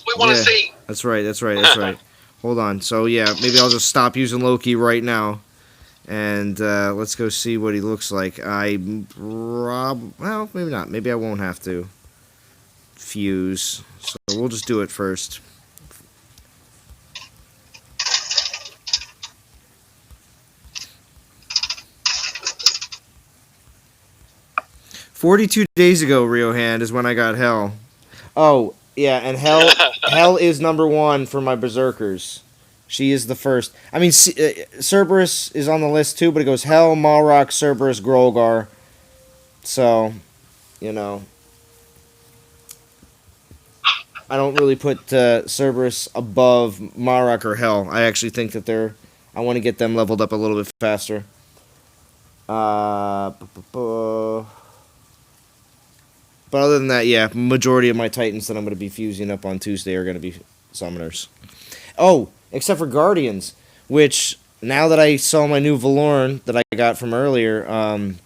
We want to see. That's right. Hold on. So yeah, maybe I'll just stop using Loki right now. And let's go see what he looks like. Well, maybe not. Maybe I won't have to fuse. So we'll just do it first. "42 days ago, Riohand, is when I got Hell." Oh, yeah, and Hell is number 1 for my Berserkers. She is the first. I mean, Cerberus is on the list too, but it goes Hell, Malrock, Cerberus, Grolgar. So, you know, I don't really put Cerberus above Malrock or Hell. I actually think that I want to get them leveled up a little bit faster. But other than that, yeah, majority of my Titans that I'm going to be fusing up on Tuesday are going to be Summoners. Oh, except for Guardians, which, now that I saw my new Valorn that I got from earlier, I'm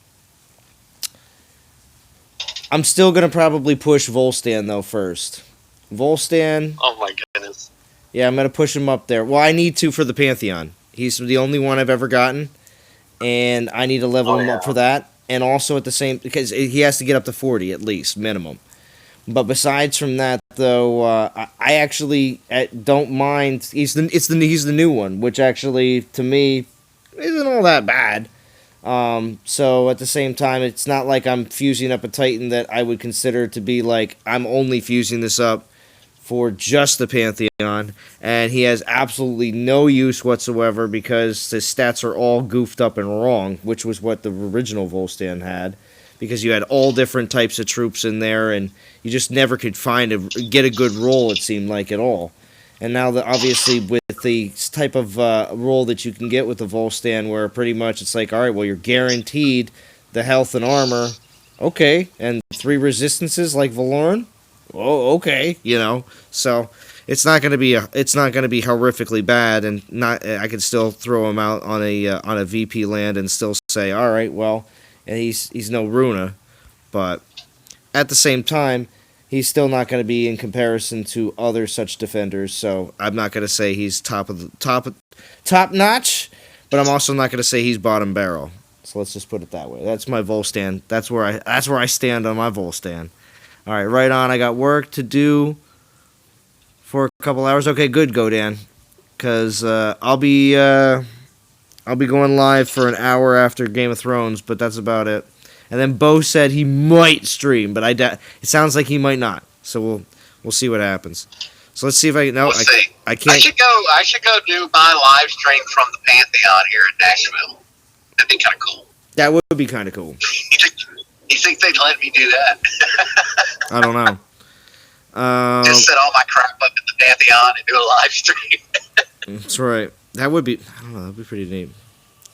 still going to probably push Volstan, though, first. Volstan... Oh my goodness. Yeah, I'm going to push him up there. Well, I need to for the Pantheon. He's the only one I've ever gotten, and I need to level him up for that. And also at the same... Because he has to get up to 40, at least, minimum. But besides from that, though, I actually don't mind. He's the new one, which actually to me isn't all that bad. So at the same time, it's not like I'm fusing up a Titan that I would consider to be like I'm only fusing this up for just the Pantheon, and he has absolutely no use whatsoever because his stats are all goofed up and wrong, which was what the original Volstan had. Because you had all different types of troops in there, and you just never could get a good roll, it seemed like, at all. And now, obviously, with the type of roll that you can get with the Volstan, where pretty much it's like, all right, well, you're guaranteed the health and armor, okay, and 3 resistances like Valorn, oh, okay, you know. So it's not going to be horrifically bad, and I could still throw him out on a VP land and still say, all right, well. And he's no Runa, but at the same time, he's still not going to be in comparison to other such defenders. So I'm not going to say he's top notch, but I'm also not going to say he's bottom barrel. So let's just put it that way. That's my Volstan. That's where I stand on my Volstan. All right, right on. I got work to do for a couple hours. Okay, good, Godan, because I'll be going live for an hour after Game of Thrones, but that's about it. And then Bo said he might stream, but it sounds like he might not. So we'll see what happens. So let's see if I no We'll see. I can't. I should go do my live stream from the Pantheon here in Nashville. That'd be kind of cool. That would be kind of cool. You think they'd let me do that? I don't know. Just set all my crap up at the Pantheon and do a live stream. That's right. That would be, I don't know, that'd be pretty neat.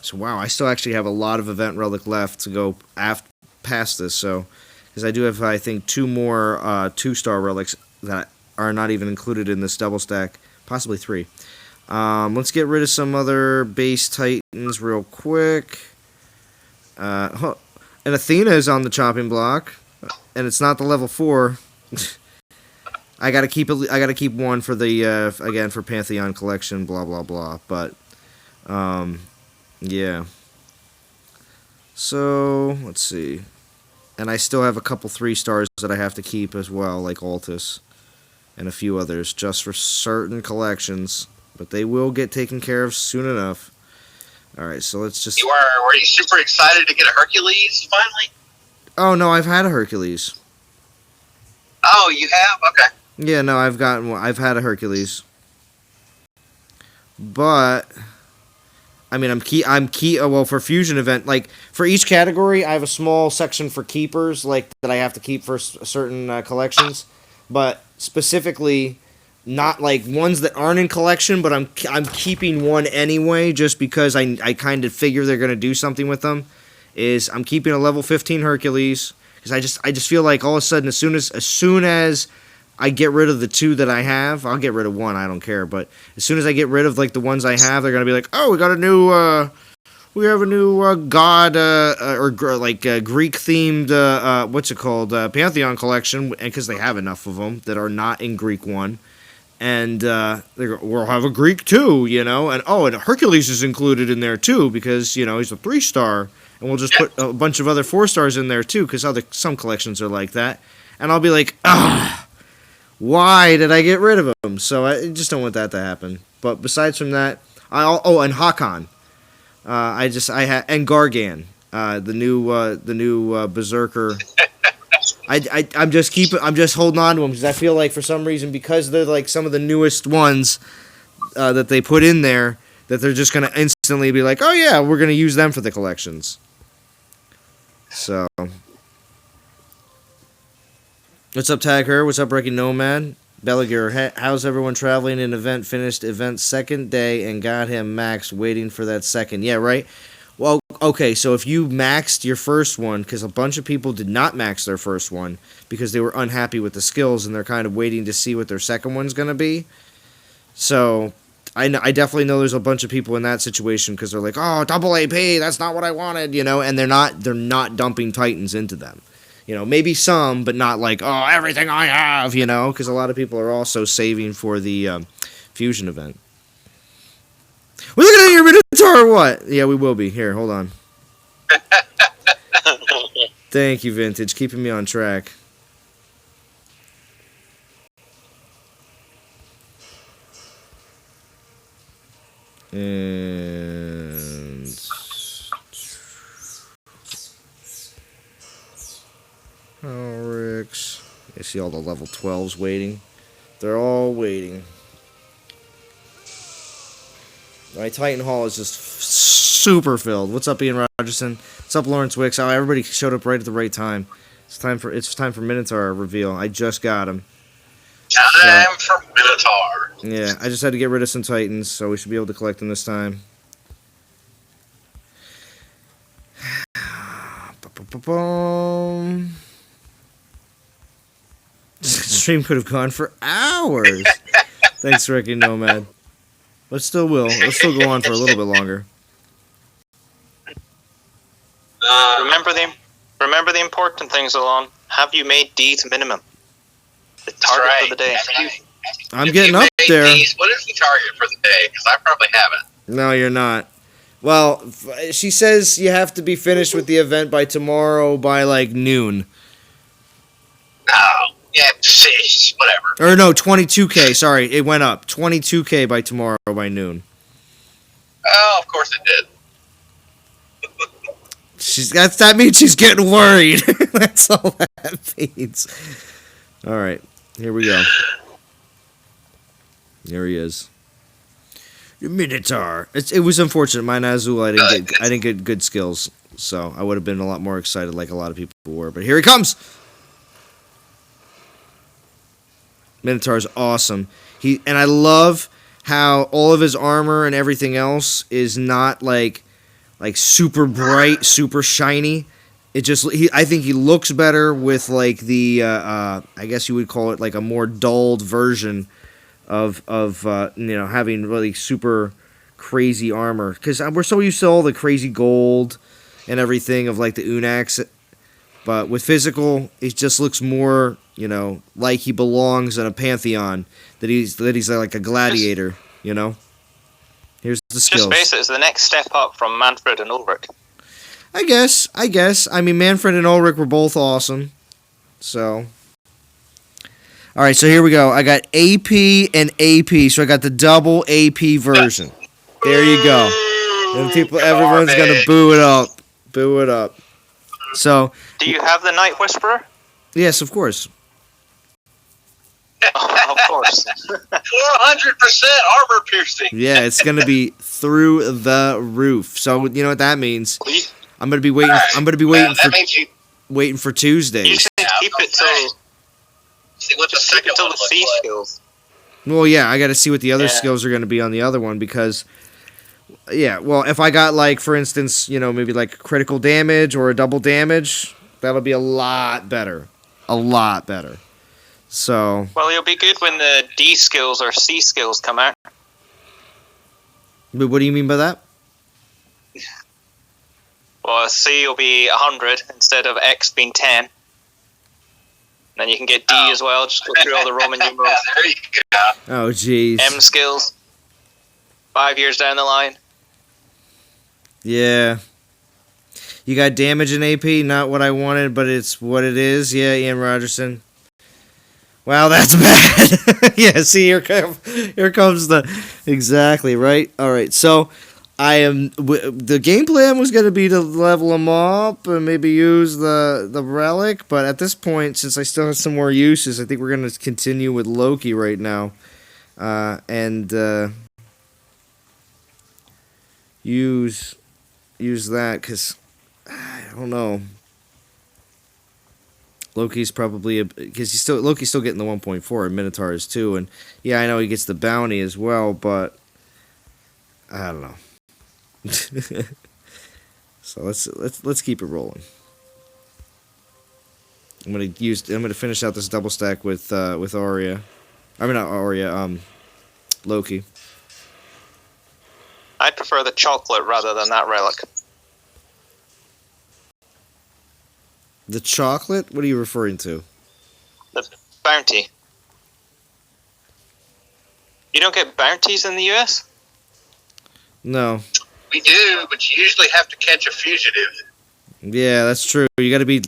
So wow, I still actually have a lot of event relic left to go past this. So because I do have, I think, 2 more 2-star relics that are not even included in this double stack, possibly 3. Let's get rid of some other base titans real quick. And Athena is on the chopping block, and it's not the level 4. I gotta keep one for the again for Pantheon collection. Blah blah blah. But yeah. So let's see, and I still have a couple 3 stars that I have to keep as well, like Altus, and a few others, just for certain collections. But they will get taken care of soon enough. All right, so let's just. Were you super excited to get a Hercules finally? Oh no, I've had a Hercules. Oh, you have? Okay. Yeah, no, I've had a Hercules. But I mean, well, for fusion event, like for each category, I have a small section for keepers, like that I have to keep for certain collections. But specifically, not like ones that aren't in collection, but I'm keeping one anyway, just because I kind of figure they're gonna do something with them. I'm keeping a level 15 Hercules because I just feel like all of a sudden as soon as I get rid of the 2 that I have, I'll get rid of 1, I don't care, but as soon as I get rid of like the ones I have, they're gonna be like, oh, we have a new god Greek themed what's it called, Pantheon collection, and because they have enough of them that are not in Greek 1, and we'll have a Greek 2, and Hercules is included in there too because he's a 3-star, and we'll just put a bunch of other 4-stars in there too because some collections are like that, and I'll be like, why did I get rid of them? So I just don't want that to happen. But besides from that, and Hakan, and Gargan, the new Berserker. I'm just holding on to them because I feel like for some reason, because they're like some of the newest ones that they put in there, that they're just gonna instantly be like, oh yeah, we're gonna use them for the collections. So. What's up, Tagher? What's up, Wrecking Nomad? Belliger, how's everyone traveling in event? Finished event second day and got him maxed, waiting for that second. Yeah, right? Well, okay, so if you maxed your first one, because a bunch of people did not max their first one because they were unhappy with the skills and they're kind of waiting to see what their second one's going to be. So I definitely know there's a bunch of people in that situation because they're like, oh, double AP, that's not what I wanted, and they're not dumping Titans into them. Maybe some, but not like, oh, everything I have, because a lot of people are also saving for the fusion event. We're looking at your Minotaur or what? Yeah, we will be. Here, hold on. Thank you, Vintage, keeping me on track. And Ricks. You see all the level 12s waiting. They're all waiting. My Titan Hall is just super filled. What's up, Ian Rogerson? What's up, Lawrence Wicks? Oh, everybody showed up right at the right time. It's time for Minotaur reveal. I just got him. Time for Minotaur. Yeah, I just had to get rid of some Titans, so we should be able to collect them this time. Stream could have gone for hours. Thanks, Ricky Nomad. But still will. Let's still go on for a little bit longer. Remember the important things, Alon. Have you made D to minimum? The target for the day. I'm getting up there. What is the target for the day? Because I probably haven't. No, you're not. Well, she says you have to be finished with the event by tomorrow by like noon. Oh, yeah, whatever. Or no, 22K. Sorry, it went up. 22K by tomorrow by noon. Oh, of course it did. That means she's getting worried. That's all that means. All right, here we go. There he is. Your Minotaur. It was unfortunate. My Azul, I didn't get good skills, so I would have been a lot more excited, like a lot of people were. But here he comes. Minotaur's awesome. And I love how all of his armor and everything else is not like super bright, super shiny. I think he looks better with like the I guess you would call it like a more dulled version of having really super crazy armor, because we're so used to all the crazy gold and everything of like the Unax, but with physical it just looks more like he belongs in a pantheon, that he's like a gladiator. Here's the skills. Just face it, it's the next step up from Manfred and Ulrich. I guess. I mean, Manfred and Ulrich were both awesome. So. Alright, so here we go. I got AP and AP. So I got the double AP version. There you go. And everyone's going to boo it up. Boo it up. So. Do you have the Night Whisperer? Yes, of course. Oh, of course. 400% armor piercing. Yeah, it's going to be through the roof. So, you know what that means? I'm going to be waiting. I'm going to be waiting for Tuesdays. You just need to keep it till see what the second one the looks C like. skills. Well, yeah, I got to see what the other skills are going to be on the other one, because, well, if I got, like, for instance, maybe like critical damage or a double damage, that'll be a lot better. A lot better. So. Well, you'll be good when the D skills or C skills come out. But what do you mean by that? Well, C will be 100 instead of X being 10. Then you can get D as well. Just go through all the Roman numerals. There you go. Oh, jeez. M skills. 5 years down the line. Yeah. You got damage in AP, not what I wanted, but it's what it is. Yeah, Ian Rogerson. Wow, that's bad. Yeah, see, here comes the... Exactly, right? All right, so the game plan was going to be to level them up and maybe use the Relic, but at this point, since I still have some more uses, I think we're going to continue with Loki right now. And use that, because I don't know. Loki's probably because Loki's still getting the 1.4, and Minotaur is too, and yeah, I know he gets the bounty as well, but I don't know. So let's keep it rolling. I'm gonna finish out this double stack with Arya. I mean not Arya, Loki. I'd prefer the chocolate rather than that Relic. The chocolate? What are you referring to? The bounty. You don't get bounties in the US? No. We do, but you usually have to catch a fugitive. Yeah, that's true. You got to be.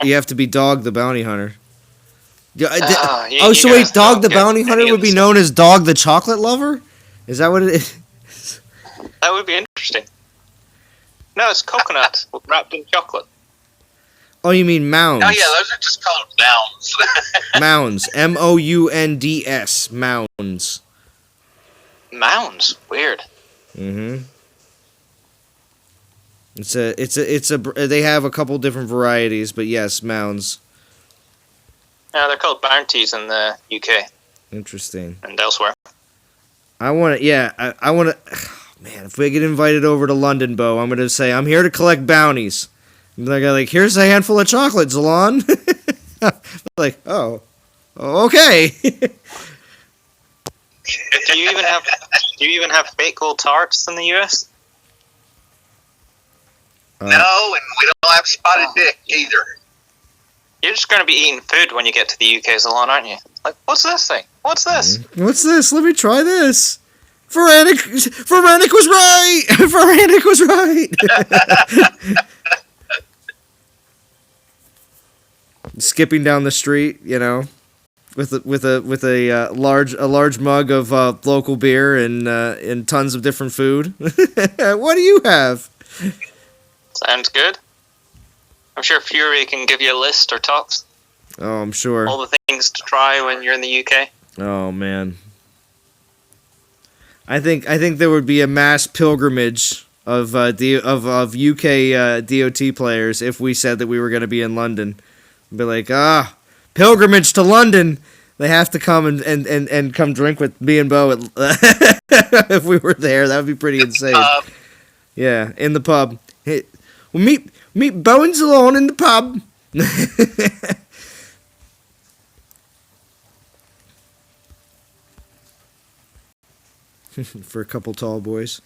You have to be Dog the Bounty Hunter. So wait, Dog the Bounty Hunter would be known as Dog the Chocolate Lover? Is that what it is? That would be interesting. No, it's coconut wrapped in chocolate. Oh, you mean mounds? Oh, yeah, those are just called mounds. Mounds. Mounds. Mounds. Mounds? Weird. Mm-hmm. They have a couple different varieties, but yes, mounds. Yeah, they're called bounties in the UK. Interesting. And elsewhere. I want to, I want to, man, if we get invited over to London, Bo, I'm going to say, I'm here to collect bounties. And they're like, here's a handful of chocolate, Zalon. Like, oh, okay. Do you even have baked gold tarts in the US? No, and we don't have spotted dick either. You're just going to be eating food when you get to the UK, Zalon, aren't you? Like, what's this thing? What's this? What's this? Let me try this. Veranic was right. Veranic was right. Skipping down the street, with a large mug of local beer and tons of different food. What do you have? Sounds good. I'm sure Fury can give you a list or talks. Oh, I'm sure. All the things to try when you're in the UK. Oh man. I think there would be a mass pilgrimage of UK DOT players if we said that we were going to be in London. Be like, pilgrimage to London. They have to come and come drink with me and Bo if we were there. That would be pretty insane. Yeah, in the pub. Hey, we'll meet Bo and Zalone in the pub. For a couple tall boys.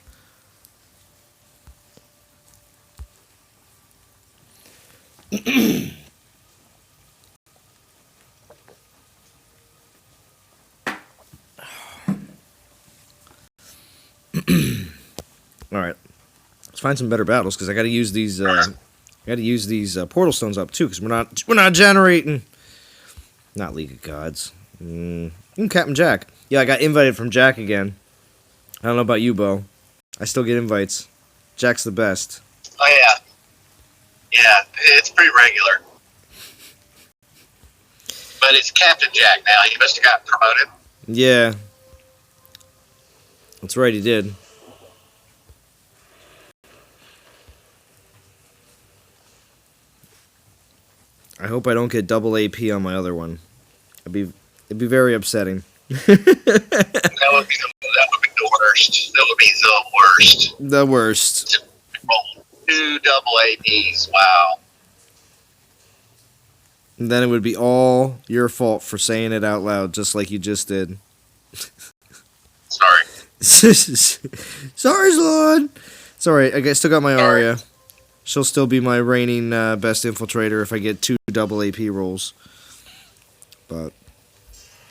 All right, let's find some better battles because I got to use these. Portal stones up too because we're not generating. Not League of Gods. Captain Jack. Yeah, I got invited from Jack again. I don't know about you, Bo. I still get invites. Jack's the best. Oh yeah, yeah, it's pretty regular. But it's Captain Jack now. He must have got promoted. Yeah, that's right. He did. I hope I don't get double AP on my other one. It'd be very upsetting. That would be the worst. That would be the worst. The worst. To roll 2 double APs. Wow. And then it would be all your fault for saying it out loud, just like you just did. Sorry. Sorry, Lord. Sorry, I still got my Arya. She'll still be my reigning best infiltrator if I get 2 double AP rolls. But,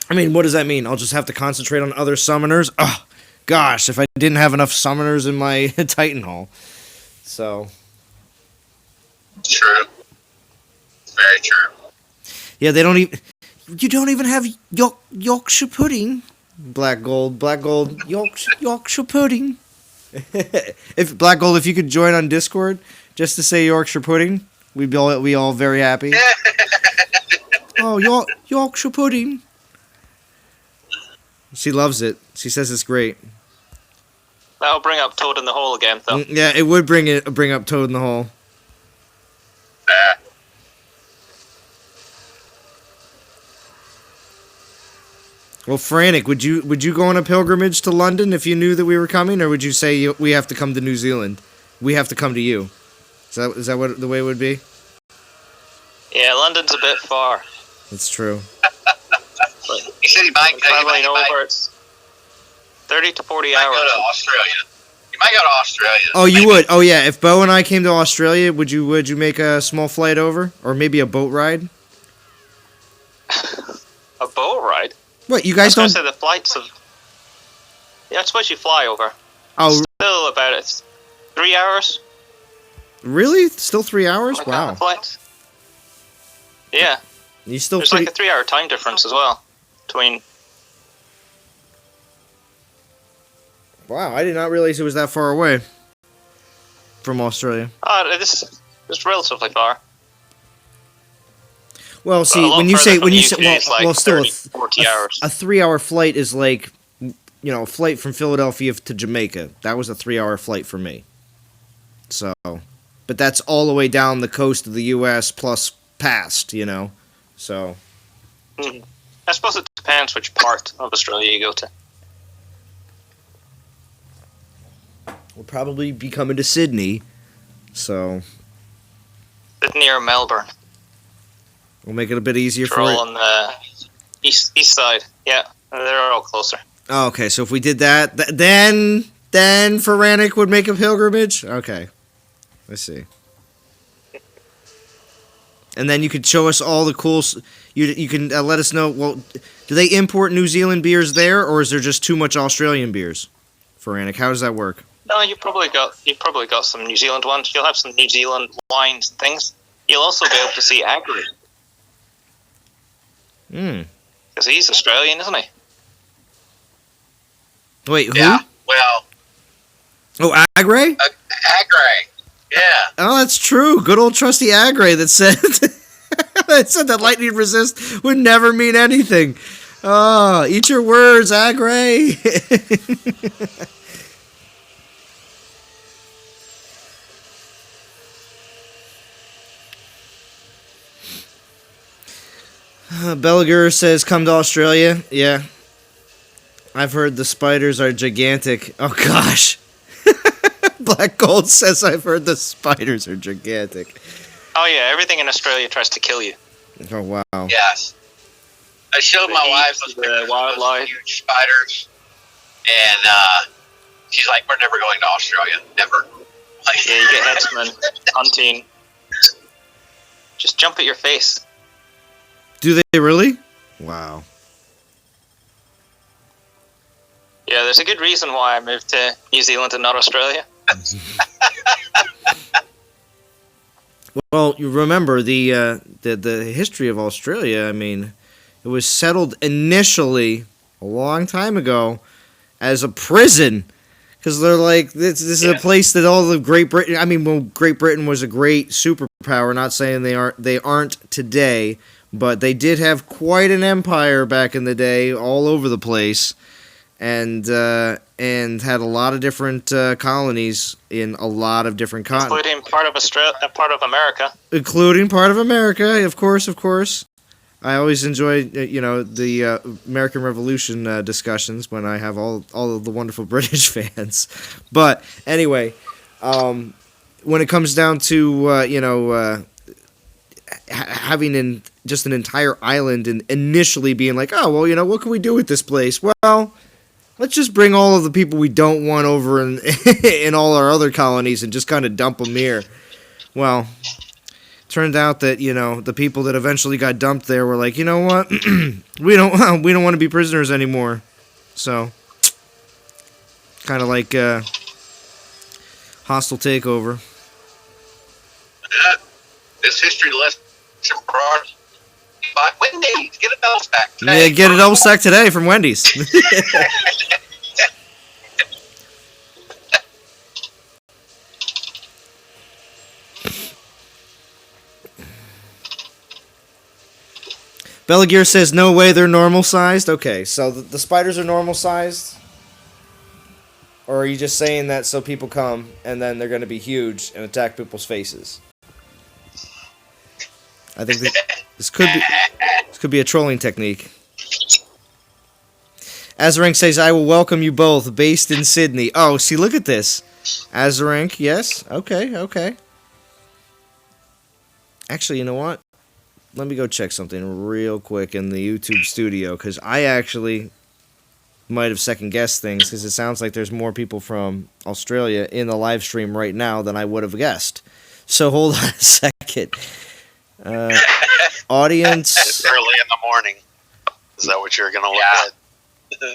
I mean, what does that mean? I'll just have to concentrate on other summoners? Oh, gosh, if I didn't have enough summoners in my Titan Hall. So. True. Very true. Yeah, they don't even. You don't even have Yorkshire pudding. Black Gold, Yorkshire pudding. If Black Gold, if you could join on Discord just to say Yorkshire pudding, we'd be all very happy. Oh, Yorkshire pudding. She loves it. She says it's great. That'll bring up Toad in the Hole again, though. Yeah, it would bring up Toad in the Hole. Well, Frantic, would you go on a pilgrimage to London if you knew that we were coming, or would you say we have to come to New Zealand? We have to come to you. Is that what the way it would be? Yeah, London's a bit far. That's true. He said he might traveling over. It's 30 to 40 hours. Go to Australia. You might go to Australia. Oh, you would? Oh, yeah. If Bo and I came to Australia, would you make a small flight over, or maybe a boat ride? A boat ride? What, you guys don't? I was going to say the flights of. Yeah, I suppose you fly over. Oh, still about 3 hours. Really? Still 3 hours? Like wow. Flights. Yeah. You still There's like a 3 hour time difference as well between. Wow, I did not realize it was that far away from Australia. This is relatively far. Well, see, when you say well, still 40 hours. A 3 hour flight is like, a flight from Philadelphia to Jamaica. That was a 3 hour flight for me. So, but that's all the way down the coast of the U.S. plus past, So. Mm-hmm. I suppose it depends which part of Australia you go to. We'll probably be coming to Sydney, so. Sydney or Melbourne. We'll make it a bit easier They're for all it. on the east side. Yeah, they're all closer. Oh, okay, so if we did that, then Feranic would make a pilgrimage? Okay. Let's see. And then you could show us all the cool. You can let us know. Well, do they import New Zealand beers there, or is there just too much Australian beers? Feranic, how does that work? No, you probably got some New Zealand ones. You'll have some New Zealand wines and things. You'll also be able to see Agri. Because he's Australian, isn't he? Wait, who? Yeah. Well. Oh, Agri? Agri. Yeah. Oh, that's true. Good old trusty Agri that said that lightning resist would never mean anything. Oh, eat your words, Agri. Belagur says, come to Australia. Yeah. I've heard the spiders are gigantic. Oh, gosh. Black Gold says, I've heard the spiders are gigantic. Oh yeah, everything in Australia tries to kill you. Oh, wow. Yes. I showed my wife those pictures of those huge spiders, and she's like, "We're never going to Australia, never." Like, Yeah, you get headsmen hunting. Just jump at your face. Do they really? Wow. Yeah, there's a good reason why I moved to New Zealand and not Australia. Well, you remember the history of Australia. I mean, it was settled initially a long time ago as a prison, because they're like, this is a place that all of Great Britain. I mean, well, Great Britain was a great superpower. Not saying they aren't today, but they did have quite an empire back in the day, all over the place, and had a lot of different colonies in a lot of different continents. Including part of Australia, part of America. Including part of America, of course. I always enjoy, the American Revolution discussions when I have all of the wonderful British fans. But anyway, when it comes down to having just an entire island and initially being like, oh well, what can we do with this place? Well, let's just bring all of the people we don't want over in all our other colonies and just kind of dump them here. Well, turned out that the people that eventually got dumped there were like, you know what, we don't want to be prisoners anymore. So, kind of like hostile takeover. This history lesson brought by Wendy's. Get a double stack today. Yeah, get a double stack today from Wendy's. Belagear says, no way, they're normal sized. Okay, so the spiders are normal sized? Or are you just saying that so people come and then they're going to be huge and attack people's faces? I think this could be a trolling technique. Azarenk says, I will welcome you both, based in Sydney. Oh, see, look at this. Azarenk, yes. Okay. Actually, you know what? Let me go check something real quick in the YouTube studio, because I actually might have second-guessed things, because it sounds like there's more people from Australia in the live stream right now than I would have guessed. So hold on a second. Audience... It's early in the morning. Is that what you're going to look at?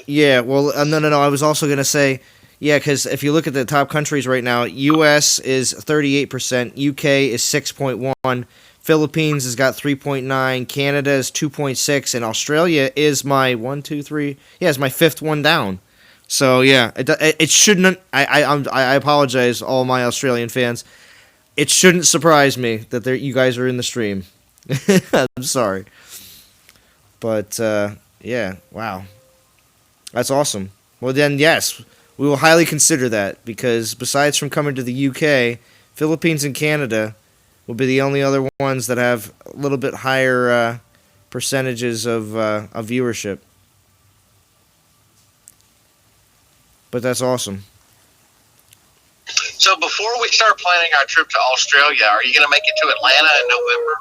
Yeah, well, no. I was also going to say, yeah, because if you look at the top countries right now, U.S. is 38%, U.K. is 6.1%, Philippines has got 3.9%, Canada is 2.6%, and Australia is my is my fifth one down. So yeah, it shouldn't. I apologize, all my Australian fans. It shouldn't surprise me that you guys are in the stream. I'm sorry, but yeah, wow, that's awesome. Well then, yes, we will highly consider that, because besides from coming to the UK, Philippines and Canada will be the only other ones that have a little bit higher percentages of viewership. But that's awesome. So before we start planning our trip to Australia, are you going to make it to Atlanta in November?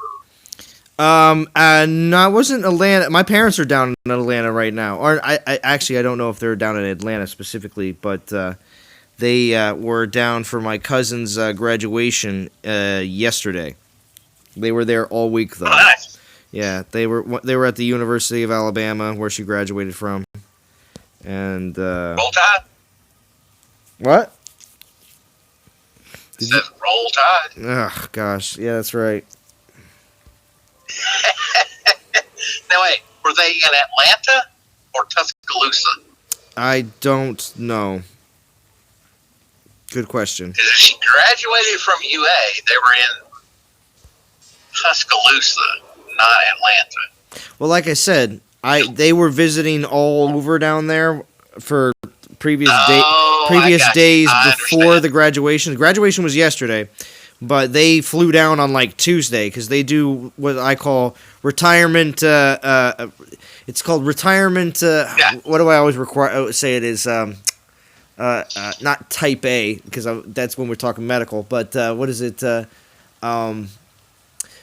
No, it wasn't Atlanta. My parents are down in Atlanta right now. Or I don't know if they're down in Atlanta specifically, but they were down for my cousin's graduation yesterday. They were there all week though. Oh, nice. Yeah, they were at the University of Alabama where she graduated from. And Roll Tide? What? It says Roll Tide. Oh gosh, yeah, that's right. Now wait, were they in Atlanta or Tuscaloosa? I don't know. Good question. Because if she graduated from UA, they were in Tuscaloosa, not Atlanta. Well, like I said, they were visiting all over down there for previous days before the graduation. The graduation was yesterday, but they flew down on like Tuesday because they do what I call retirement. It's called retirement. What do I always say it is? Not type A because that's when we're talking medical. But what is it?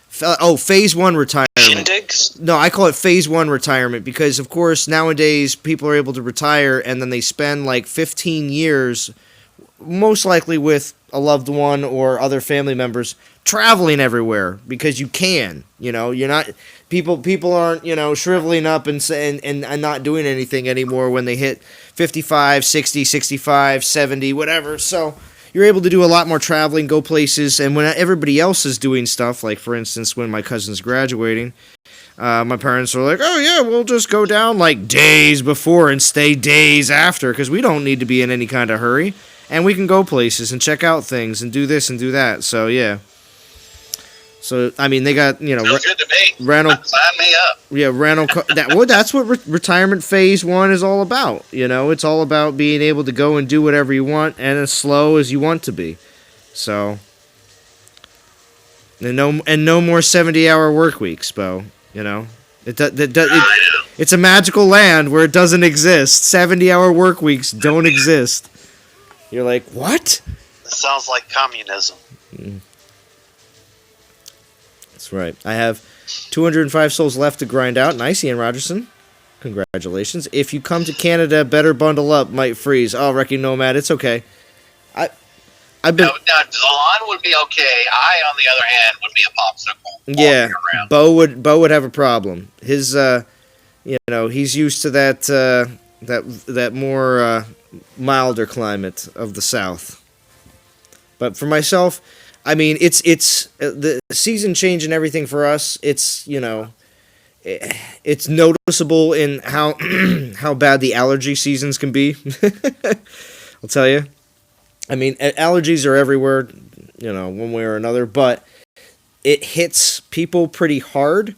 Phase 1 retirement. Shindigs? No, I call it phase 1 retirement because, of course, nowadays people are able to retire and then they spend like 15 years, most likely with a loved one or other family members, traveling everywhere because you can. You know, you're not people aren't shriveling up and not doing anything anymore when they hit 55, 60, 65, 70, whatever. So you're able to do a lot more traveling, go places, and when everybody else is doing stuff, like for instance when my cousin's graduating, my parents are like, oh yeah, we'll just go down like days before and stay days after because we don't need to be in any kind of hurry, and we can go places and check out things and do this and do that. So yeah. So I mean, they got Feels good to me. rental. Sign me up. Yeah, rental. That's what retirement phase 1 is all about. It's all about being able to go and do whatever you want and as slow as you want to be. So, and no more 70-hour work weeks, Bo. It's a magical land where it doesn't exist. 70-hour work weeks don't exist. You're like, what? It sounds like communism. That's right. I have 205 souls left to grind out. Nice, Ian Rogerson. Congratulations. If you come to Canada, better bundle up. Might freeze. Oh, Wrecking Nomad, it's okay. I've been. Now, Delon would be okay. I, on the other hand, would be a popsicle. Yeah, Bo would have a problem. His, he's used to that more milder climate of the South. But for myself, I mean, it's the season change and everything for us. It's it's noticeable in how how bad the allergy seasons can be. I'll tell you. I mean, allergies are everywhere, one way or another, but it hits people pretty hard.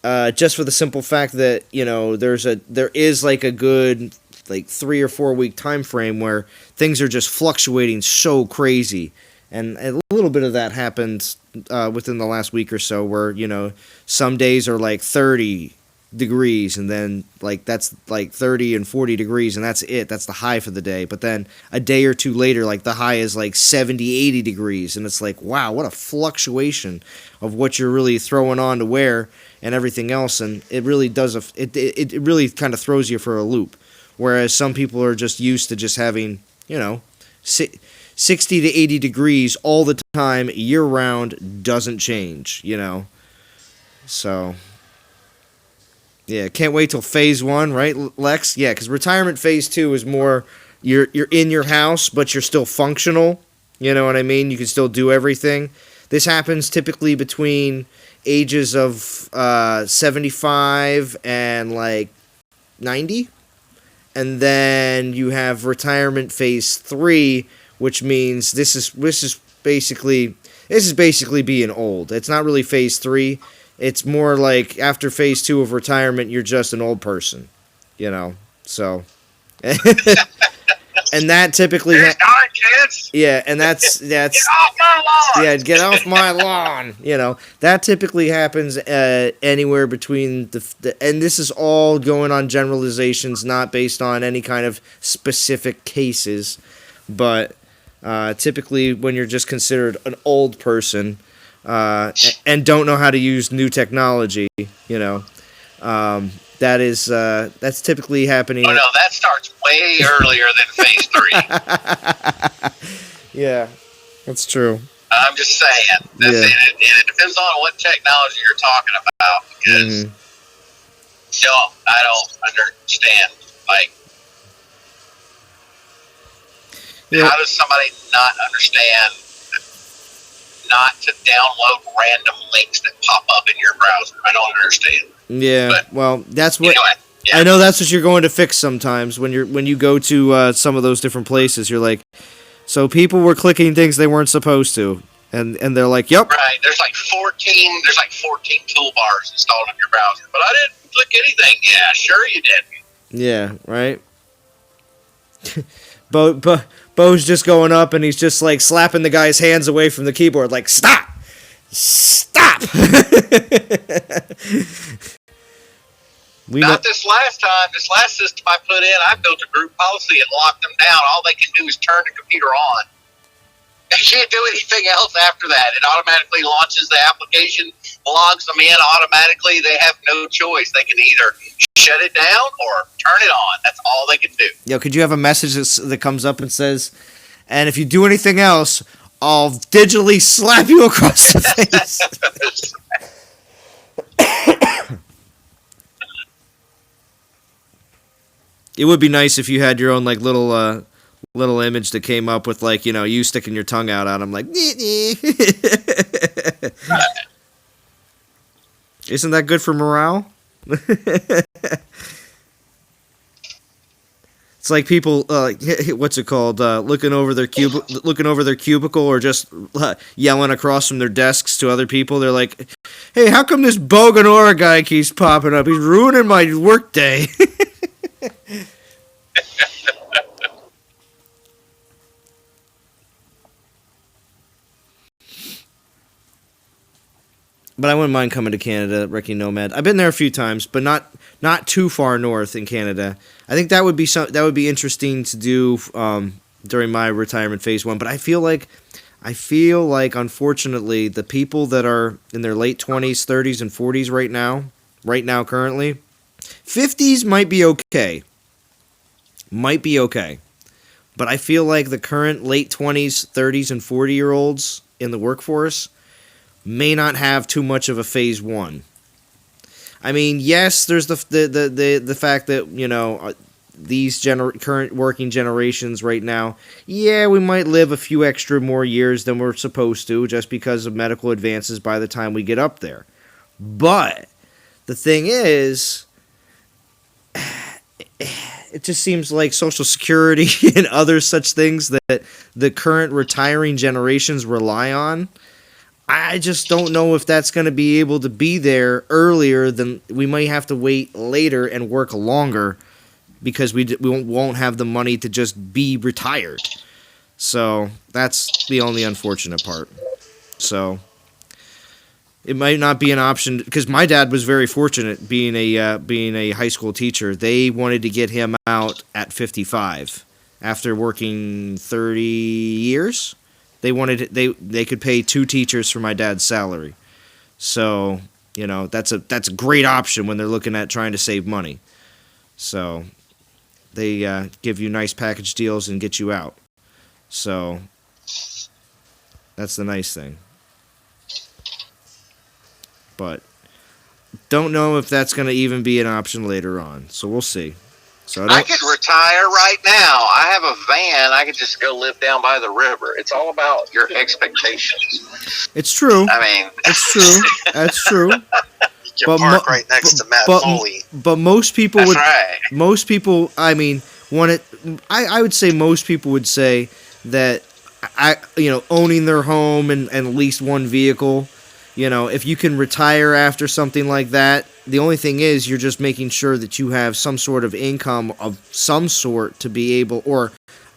Just for the simple fact that there is like a good 3 or 4 week time frame where things are just fluctuating so crazy. And a little bit of that happened within the last week or so where, some days are like 30 degrees and then that's like 30 and 40 degrees and that's it. That's the high for the day. But then a day or two later, the high is like 70, 80 degrees. And it's like, wow, what a fluctuation of what you're really throwing on to wear and everything else. And it really does, it really kind of throws you for a loop. Whereas some people are just used to just having, 60 to 80 degrees all the time, year-round, doesn't change, So, yeah, can't wait till phase 1, right, Lex? Yeah, because retirement phase 2 is more, you're in your house, but you're still functional, you know what I mean? You can still do everything. This happens typically between ages of 75 and, 90. And then you have retirement phase 3, which means this is basically being old. It's not really phase 3. It's more like after phase 2 of retirement, you're just an old person, So, and that typically, kids. Yeah, and that's Get off my lawn. Yeah, get off my lawn. That typically happens anywhere between and this is all going on generalizations, not based on any kind of specific cases, but typically when you're just considered an old person and don't know how to use new technology, that's typically happening. Oh no, that starts way earlier than phase 3. Yeah, that's true. I'm just saying. It depends on what technology you're talking about because I don't understand. How does somebody not understand not to download random links that pop up in your browser? I don't understand. Yeah, well, that's what anyway, yeah. I know. That's what you're going to fix sometimes when you go to some of those different places. You're like, so people were clicking things they weren't supposed to, and they're like, yep. Right. There's 14 toolbars installed in your browser, but I didn't click anything. Yeah, sure you did. Yeah. Right. Bo's just going up and he's just like slapping the guy's hands away from the keyboard, like stop. Not this last time. This last system I put in, I built a group policy and locked them down. All they can do is turn the computer on. They can't do anything else after that. It automatically launches the application, logs them in automatically. They have no choice. They can either shut it down or turn it on. That's all they can do. Yo, could you have a message that comes up and says, and if you do anything else, I'll digitally slap you across the face. It would be nice if you had your own like little image that came up with like, you know, you sticking your tongue out at him like Isn't that good for morale? It's like people, what's it called? Looking over their cubicle, or just yelling across from their desks to other people. They're like, "Hey, how come this Boganora guy keeps popping up? He's ruining my work day." But I wouldn't mind coming to Canada, Ricky Nomad. I've been there a few times, but not too far north in Canada. I think that would be interesting to do during my retirement phase 1. But I feel like unfortunately the people that are in their late 20s, 30s, and 40s right now currently, 50s might be okay. But I feel like the current late 20s, 30s, and 40-year-olds in the workforce may not have too much of a phase 1. I mean, yes, there's the fact that, you know, these current working generations right now, yeah, we might live a few extra more years than we're supposed to just because of medical advances by the time we get up there. But the thing is, it just seems like Social Security and other such things that the current retiring generations rely on, I just don't know if that's going to be able to be there earlier than we might have to wait later and work longer because we won't have the money to just be retired. So that's the only unfortunate part. So it might not be an option because my dad was very fortunate being a high school teacher. They wanted to get him out at 55 after working 30 years. They could pay 2 teachers for my dad's salary. So, you know, that's a great option when they're looking at trying to save money. So they give you nice package deals and get you out. So that's the nice thing. But don't know if that's going to even be an option later on. So we'll see. So I could retire right now. I have a van. I could just go live down by the river. It's all about your expectations. It's true. I mean, it's true. That's true. You can park right next to Matt Foley. But most people that's would. Right. Most people, I mean, I would say most people would say that, owning their home and at least one vehicle. You know, if you can retire after something like that, the only thing is you're just making sure that you have some sort of income of some sort to be able, or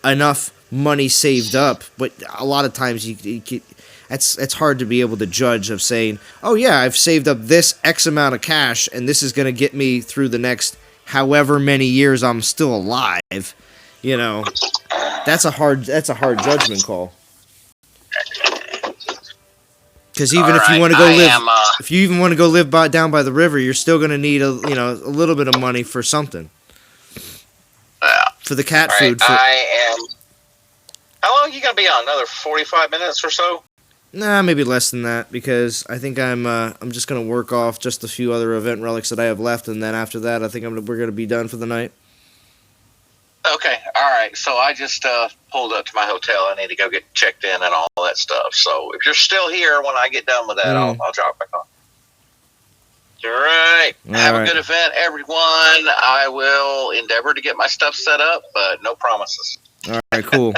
enough money saved up. But a lot of times it's hard to be able to judge of saying, oh yeah, I've saved up this X amount of cash and this is going to get me through the next however many years I'm still alive. You know, that's a hard judgment call. Because even if you want to go if you even want to go live down by the river, you're still going to need a little bit of money for something. For the cat food. How long are you going to be on? Another 45 minutes or so? Nah, maybe less than that, because I think I'm just going to work off just a few other event relics that I have left, and then after that, I think we're going to be done for the night. Okay, all right. So I just pulled up to my hotel. I need to go get checked in and all that stuff. So if you're still here when I get done with that, I'll drop back on. All right. Have a good event, everyone. I will endeavor to get my stuff set up, but no promises. All right, cool.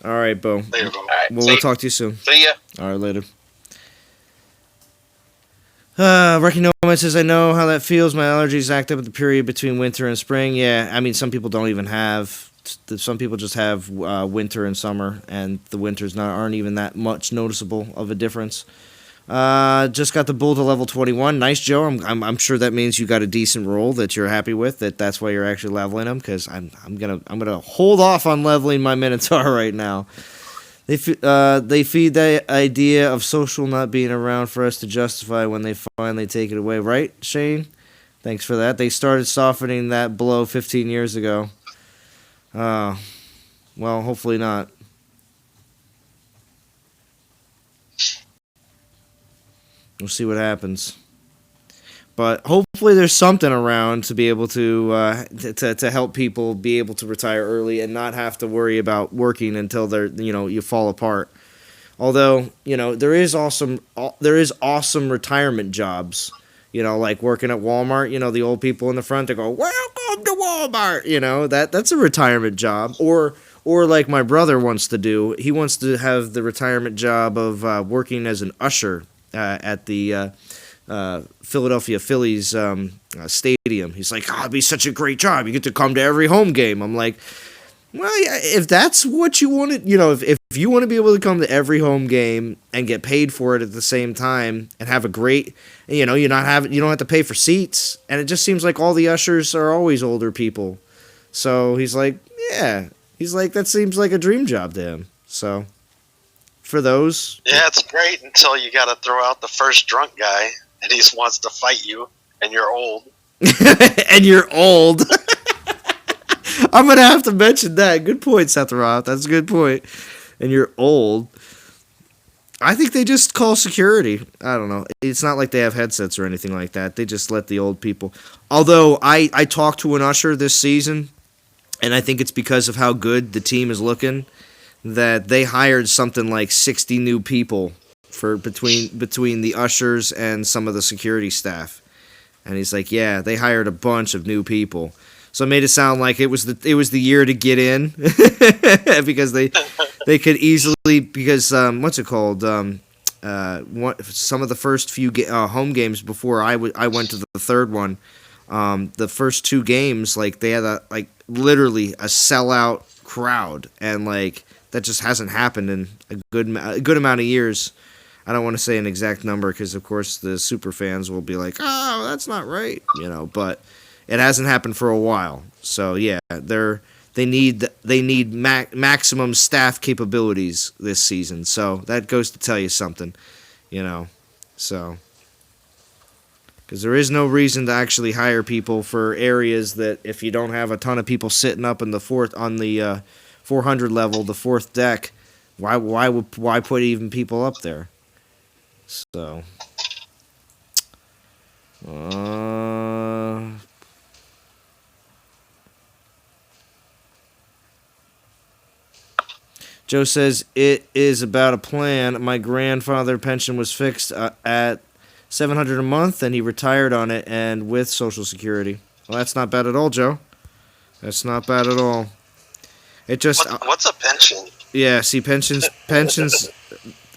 All right, Bo. Later. All right, we'll talk to you soon. See ya. All right, later. Ricky Nomad says, I know how that feels. My allergies act up at the period between winter and spring. Yeah, I mean, some people don't even have some people just have winter and summer, and the winters aren't even that much noticeable of a difference. Just got the bull to level 21. Nice, Joe. I'm sure that means you got a decent roll that you're happy with. That's why you're actually leveling him. Because I'm gonna hold off on leveling my Minotaur right now. They feed the idea of social not being around for us to justify when they finally take it away, right, Shane? Thanks for that. They started softening that blow 15 years ago. Well, hopefully not. We'll see what happens. But hopefully there's something around to be able to help people be able to retire early and not have to worry about working until you fall apart. Although, there is awesome retirement jobs. Like working at Walmart, the old people in the front, they go, "Welcome to Walmart." That's a retirement job. Or like my brother wants to do, he wants to have the retirement job of working as an usher at the Philadelphia Phillies stadium. He's like, it'd be such a great job. You get to come to every home game. I'm like, well, yeah, if that's what you want to, if you want to be able to come to every home game and get paid for it at the same time and have a great, you don't have to pay for seats. And it just seems like all the ushers are always older people. So he's like, that seems like a dream job to him. So for those. Yeah, it's great until you got to throw out the first drunk guy and he wants to fight you and you're old. And you're old. I'm going to have to mention that. Good point, Seth Roth. That's a good point. And you're old. I think they just call security. I don't know. It's not like they have headsets or anything like that. They just let the old people. Although I talked to an usher this season, and I think it's because of how good the team is looking, that they hired something like 60 new people for between the ushers and some of the security staff. And he's like, yeah, they hired a bunch of new people. So it made it sound like it was the year to get in because they could easily, because what's it called, some of the first few home games before I went to the third one, the first two games, like they had literally a sellout crowd, and like that just hasn't happened in a good amount of years. I don't want to say an exact number because of course the super fans will be like, oh, that's not right, but it hasn't happened for a while. So yeah, they need maximum staff capabilities this season. So that goes to tell you something, so because there is no reason to actually hire people for areas that if you don't have a ton of people sitting up in the 400 level, the fourth deck, why put even people up there? So Joe says, it is about a plan. My grandfather pension was fixed at $700 a month, and he retired on it and with Social Security. Well, that's not bad at all, Joe. That's not bad at all. It just what's a pension? Yeah, see, pensions.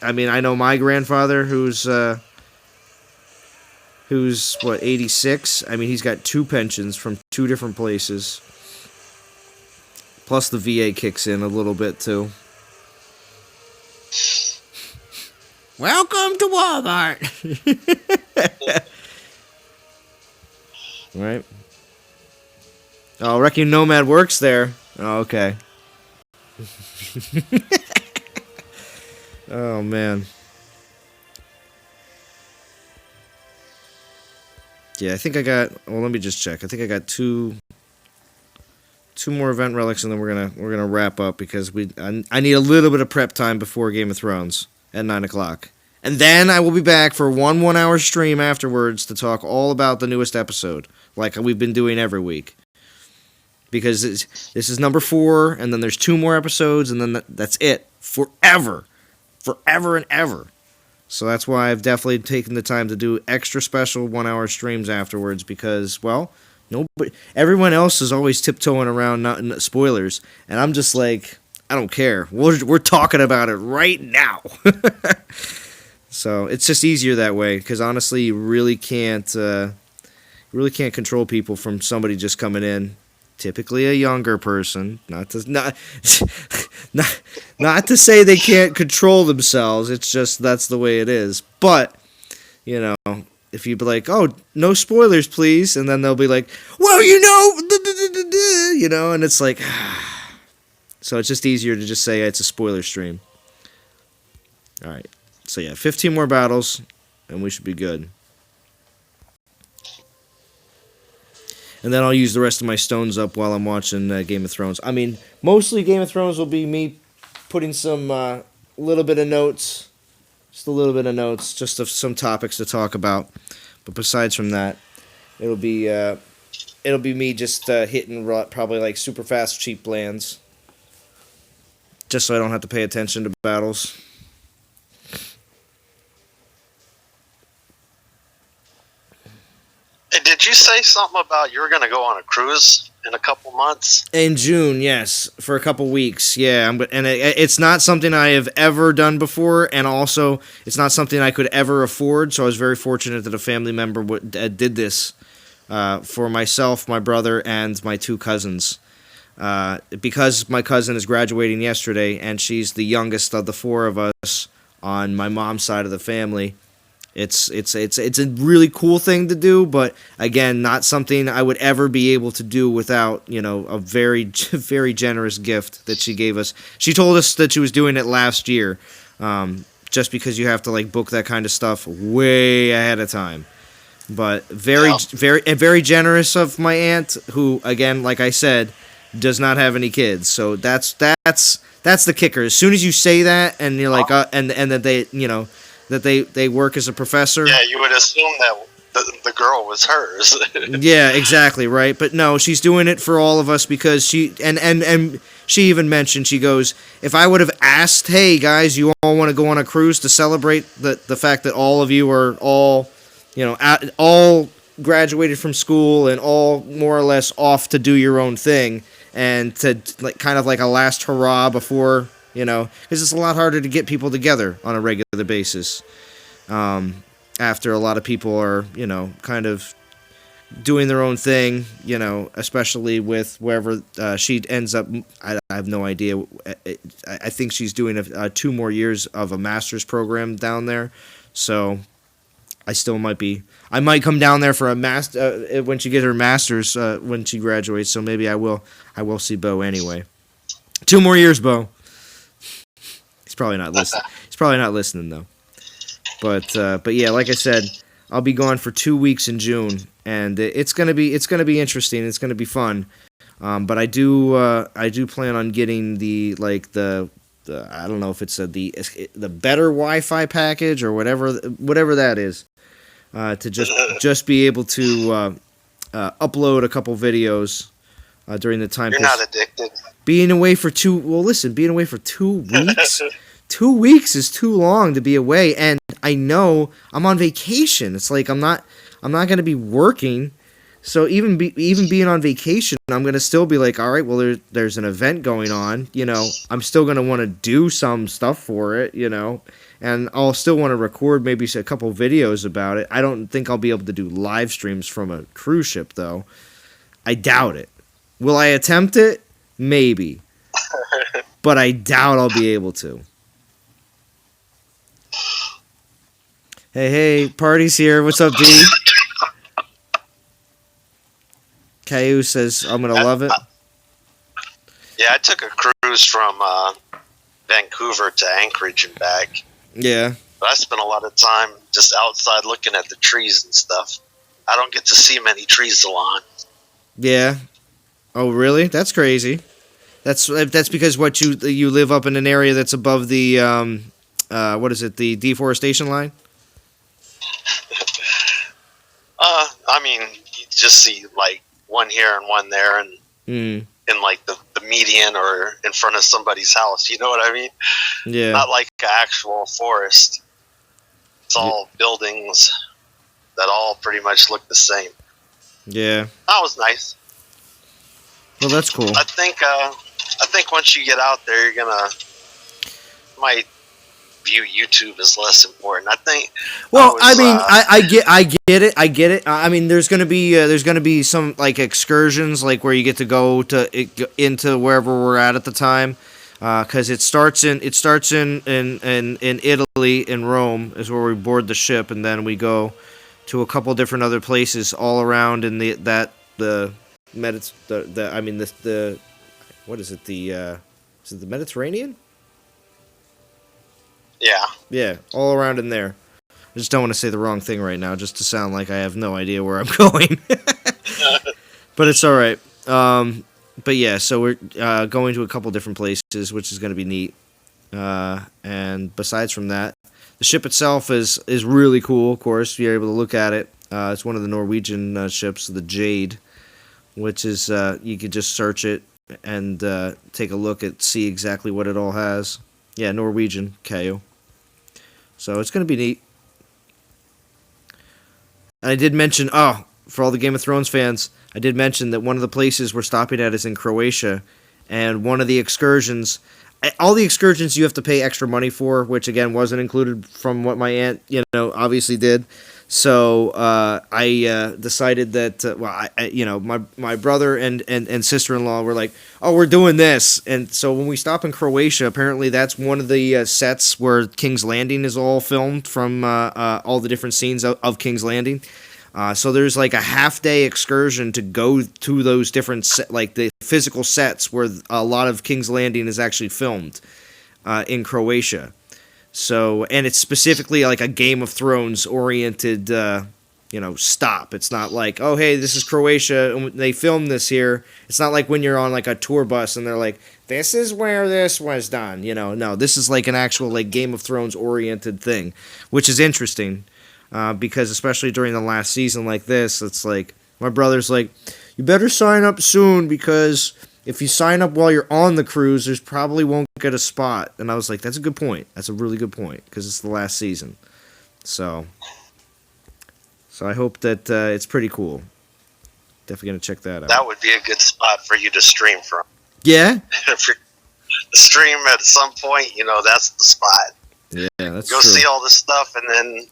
I mean, I know my grandfather, who's 86. I mean, he's got two pensions from two different places. Plus, the VA kicks in a little bit too. Welcome to Walmart. Right. Oh, Wrecking Nomad works there. Oh, okay. Oh, man. Yeah, I think I got. Well, let me just check. I think I got two more event relics, and then we're gonna wrap up because I need a little bit of prep time before Game of Thrones at 9:00, and then I will be back for one 1-hour stream afterwards to talk all about the newest episode, like we've been doing every week. Because this is number 4, and then there's 2 more episodes, and then that's it forever and ever. So that's why I've definitely taken the time to do extra special 1-hour streams afterwards because, well, everyone else is always tiptoeing around not spoilers, and I'm just like, I don't care. We're talking about it right now. So it's just easier that way because honestly, you really can't control people from somebody just coming in typically a younger person, not to say they can't control themselves. It's just that's the way it is. But you know, if you be like, "Oh, no spoilers, please," and then they'll be like, "Well, you know," and it's like, so it's just easier to just say it's a spoiler stream. All right, so yeah, 15 more battles, and we should be good. And then I'll use the rest of my stones up while I'm watching Game of Thrones. I mean, mostly Game of Thrones will be me putting some little bit of notes, just a little bit of notes, just of some topics to talk about. But besides from that, it'll be me just hitting probably like super fast, cheap lands, just so I don't have to pay attention to battles. Hey, did you say something about you were going to go on a cruise in a couple months? In June, yes, for a couple weeks, yeah. It's not something I have ever done before, and also it's not something I could ever afford. So I was very fortunate that a family member did this for myself, my brother, and my two cousins. Because my cousin is graduating yesterday, and she's the youngest of the four of us on my mom's side of the family. It's a really cool thing to do, but again, not something I would ever be able to do without, a very, very generous gift that she gave us. She told us that she was doing it last year, just because you have to like book that kind of stuff way ahead of time. But very generous of my aunt, who again, like I said, does not have any kids. So that's the kicker. As soon as you say that, and you're like, and that they, that they work as a professor. Yeah, you would assume that the girl was hers. Yeah, exactly, right? But no, she's doing it for all of us because she and she even mentioned, she goes, if I would have asked, hey guys, you all want to go on a cruise to celebrate the fact that all of you are all, all graduated from school and all more or less off to do your own thing and to like kind of like a last hurrah before, because it's a lot harder to get people together on a regular basis. After a lot of people are, kind of doing their own thing, especially with wherever she ends up. I have no idea. I think she's doing 2 more years of a master's program down there. So I might come down there for a master when she gets her master's when she graduates. So maybe I will see Bo anyway. 2 more years, Bo. He's probably not listening. He's probably not listening though. But yeah, like I said, I'll be gone for 2 weeks in June, and it's gonna be interesting. It's gonna be fun. But I do plan on getting the I don't know if it's the better Wi-Fi package or whatever that is, to just be able to upload a couple videos during the time. You're not addicted. Being away for 2 weeks. 2 weeks is too long to be away, and I know I'm on vacation. It's like I'm not going to be working, so even being on vacation, I'm going to still be like, all right, well there's an event going on, I'm still going to want to do some stuff for it, and I'll still want to record maybe a couple videos about it. I don't think I'll be able to do live streams from a cruise ship though. I doubt it. Will I attempt it? Maybe. But I doubt I'll be able to. Hey, party's here. What's up, D? Caillou says, I'm going to love it. Yeah, I took a cruise from Vancouver to Anchorage and back. Yeah. But I spent a lot of time just outside looking at the trees and stuff. I don't get to see many trees a lot. Yeah. Oh, really? That's crazy. That's because you live up in an area that's above the the deforestation line? I mean, you just see like one here and one there, and in like the median or in front of somebody's house. You know what I mean? Yeah. Not like an actual forest. It's all buildings that all pretty much look the same. Yeah. That was nice. Well, that's cool. I think once you get out there, you're might view YouTube as less important. I think. Well, was, I mean, I get it. I mean, there's gonna be some like excursions, like where you get to go into wherever we're at the time, because it starts in Italy, in Rome is where we board the ship, and then we go to a couple different other places all around in the what is it, is it the Mediterranean? Yeah. Yeah, all around in there. I just don't want to say the wrong thing right now, just to sound like I have no idea where I'm going. But it's all right. But yeah, so we're going to a couple different places, which is going to be neat. And besides from that, the ship itself is really cool. Of course, you're able to look at it. It's one of the Norwegian ships, the Jade, which is you could just search it and take a look at, see exactly what it all has. Yeah, Norwegian, KO. So it's going to be neat. And I did mention, for all the Game of Thrones fans, I did mention that one of the places we're stopping at is in Croatia. And one of the excursions, all the excursions you have to pay extra money for, which again wasn't included from what my aunt, obviously did. So I decided that, my brother and sister-in-law were like, oh, we're doing this. And so when we stop in Croatia, apparently that's one of the sets where King's Landing is all filmed from all the different scenes of King's Landing. So there's like a half-day excursion to go to those different, the physical sets where a lot of King's Landing is actually filmed in Croatia. So, and it's specifically like a Game of Thrones oriented, stop. It's not like, oh, hey, this is Croatia, and they filmed this here. It's not like when you're on like a tour bus and they're like, this is where this was done. No, this is like an actual like Game of Thrones oriented thing, which is interesting because especially during the last season like this, it's like my brother's like, you better sign up soon because if you sign up while you're on the cruise, there's probably won't get a spot. And I was like, that's a good point. That's a really good point because it's the last season. So I hope that it's pretty cool. Definitely going to check that out. That would be a good spot for you to stream from. Yeah? If you stream at some point, that's the spot. Yeah, that's Go true. see all this stuff and then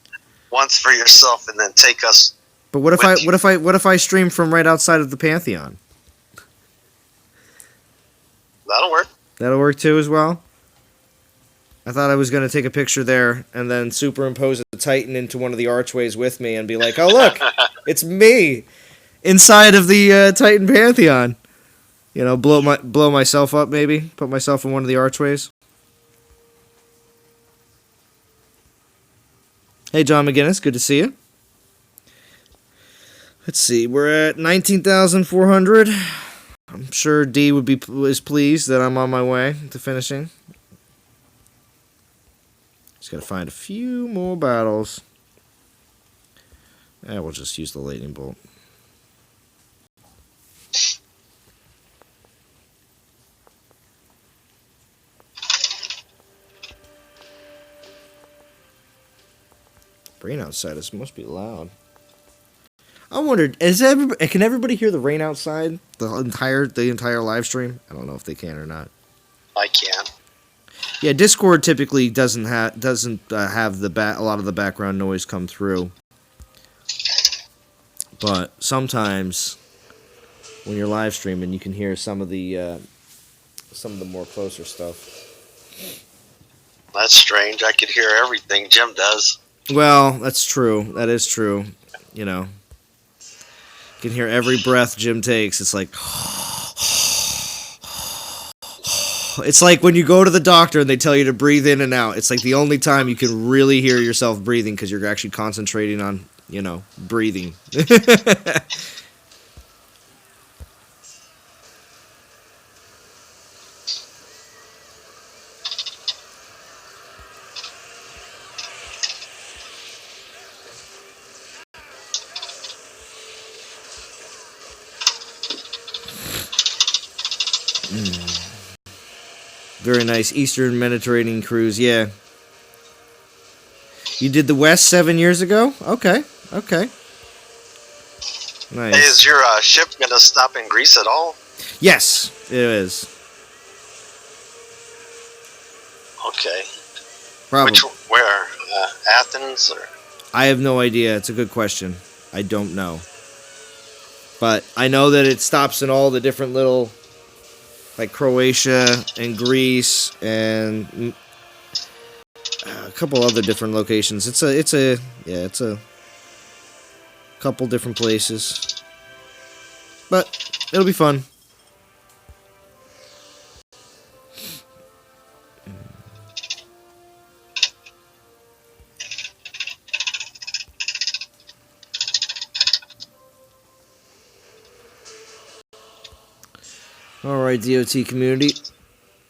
once for yourself and then take us. But what if I stream from right outside of the Pantheon? That'll work. That'll work too as well? I thought I was going to take a picture there and then superimpose a Titan into one of the archways with me and be like, oh, look, it's me inside of the Titan Pantheon. Blow myself up maybe, put myself in one of the archways. Hey, John McGinnis, good to see you. Let's see, we're at 19,400. I'm sure D is pleased that I'm on my way to finishing. Just gotta find a few more battles. We'll just use the lightning bolt. Rain outside must be loud. I wondered, can everybody hear the rain outside? The entire live stream? I don't know if they can or not. I can. Yeah, Discord typically doesn't have a lot of the background noise come through. But sometimes when you're live streaming, you can hear some of the more closer stuff. That's strange. I could hear everything Jim does. Well, that's true. That is true. You can hear every breath Jim takes. It's like... It's like when you go to the doctor and they tell you to breathe in and out. It's like the only time you can really hear yourself breathing because you're actually concentrating on, breathing. Very nice. Eastern Mediterranean cruise, yeah. You did the West 7 years ago? Okay. Nice. Hey, is your ship going to stop in Greece at all? Yes, it is. Okay. Probably. Where? Athens? Or? I have no idea. It's a good question. I don't know. But I know that it stops in all the different little, like Croatia and Greece and a couple other different locations. It's a couple different places. But it'll be fun. Alright, DOT community.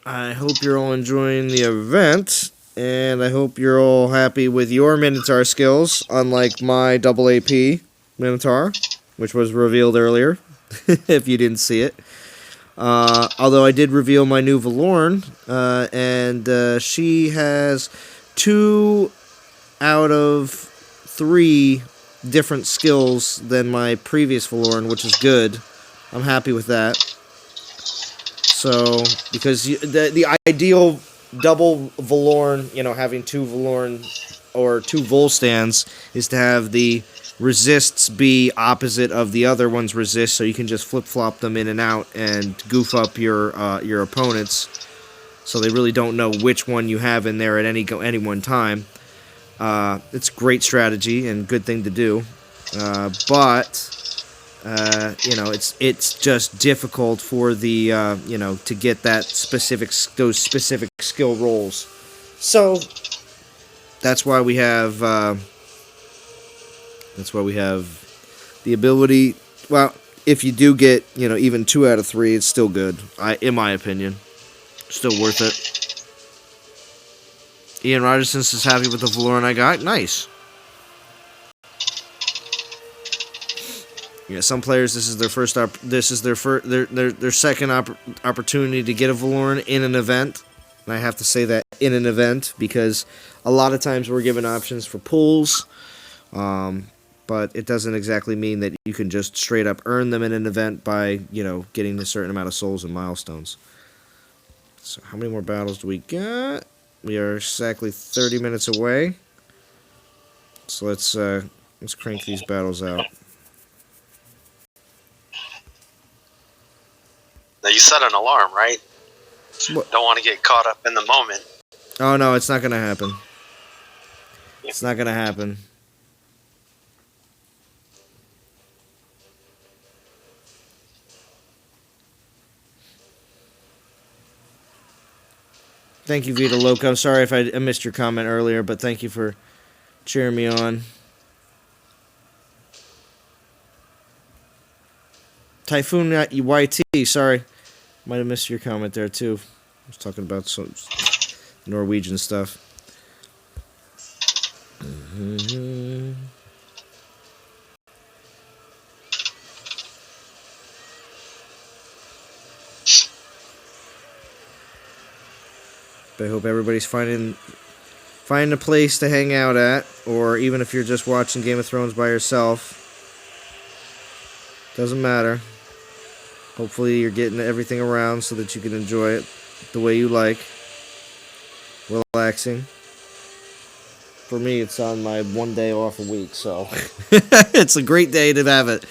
I hope you're all enjoying the event, and I hope you're all happy with your Minotaur skills, unlike my double AP Minotaur, which was revealed earlier, if you didn't see it. Although I did reveal my new Valorn, and she has 2 out of 3 different skills than my previous Valorn, which is good. I'm happy with that. So, because the ideal double Valorn, having 2 Valorn or 2 Vol stands, is to have the resists be opposite of the other one's resist, so you can just flip-flop them in and out and goof up your opponents, so they really don't know which one you have in there at any one time. It's a great strategy and good thing to do, but it's just difficult for the to get those specific skill rolls. So that's why we have the ability. Well, if you do get even 2 out of 3, it's still good. In my opinion, still worth it. Ian Rogerson is happy with the Valorn I got. Nice. Yeah, some players, this is their second opportunity to get a Valorn in an event, and I have to say that in an event because a lot of times we're given options for pulls, but it doesn't exactly mean that you can just straight up earn them in an event by getting a certain amount of souls and milestones. So how many more battles do we got? We are exactly 30 minutes away, so let's crank these battles out. Now you set an alarm, right? What? Don't want to get caught up in the moment. Oh no, it's not gonna happen. It's not gonna happen. Thank you, Vita Loco. I'm sorry if I missed your comment earlier, but thank you for cheering me on. Typhoon YT, sorry. Might have missed your comment there, too. I was talking about some Norwegian stuff. But I hope everybody's finding a place to hang out at, or even if you're just watching Game of Thrones by yourself. Doesn't matter. Hopefully you're getting everything around so that you can enjoy it the way you like. Relaxing. For me, it's on my 1 day off a week, so it's a great day to have it.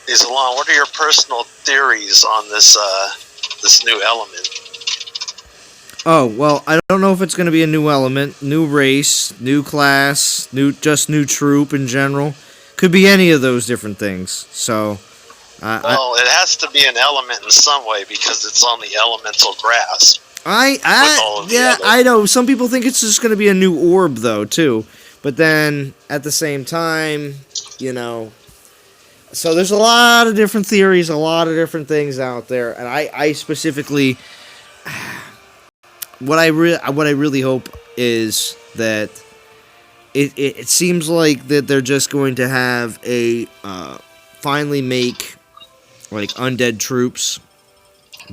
Hey, Zalon, what are your personal theories on this this new element. Oh, well, I don't know if it's going to be a new element, new race, new class, new troop in general. Could be any of those different things. So, Well, it has to be an element in some way because it's on the elemental grass. I know. Some people think it's just going to be a new orb, though, too. But then, at the same time, you know... So there's a lot of different theories, a lot of different things out there. And I specifically... What I really hope is that it seems like that they're just going to have a... finally make, like, undead troops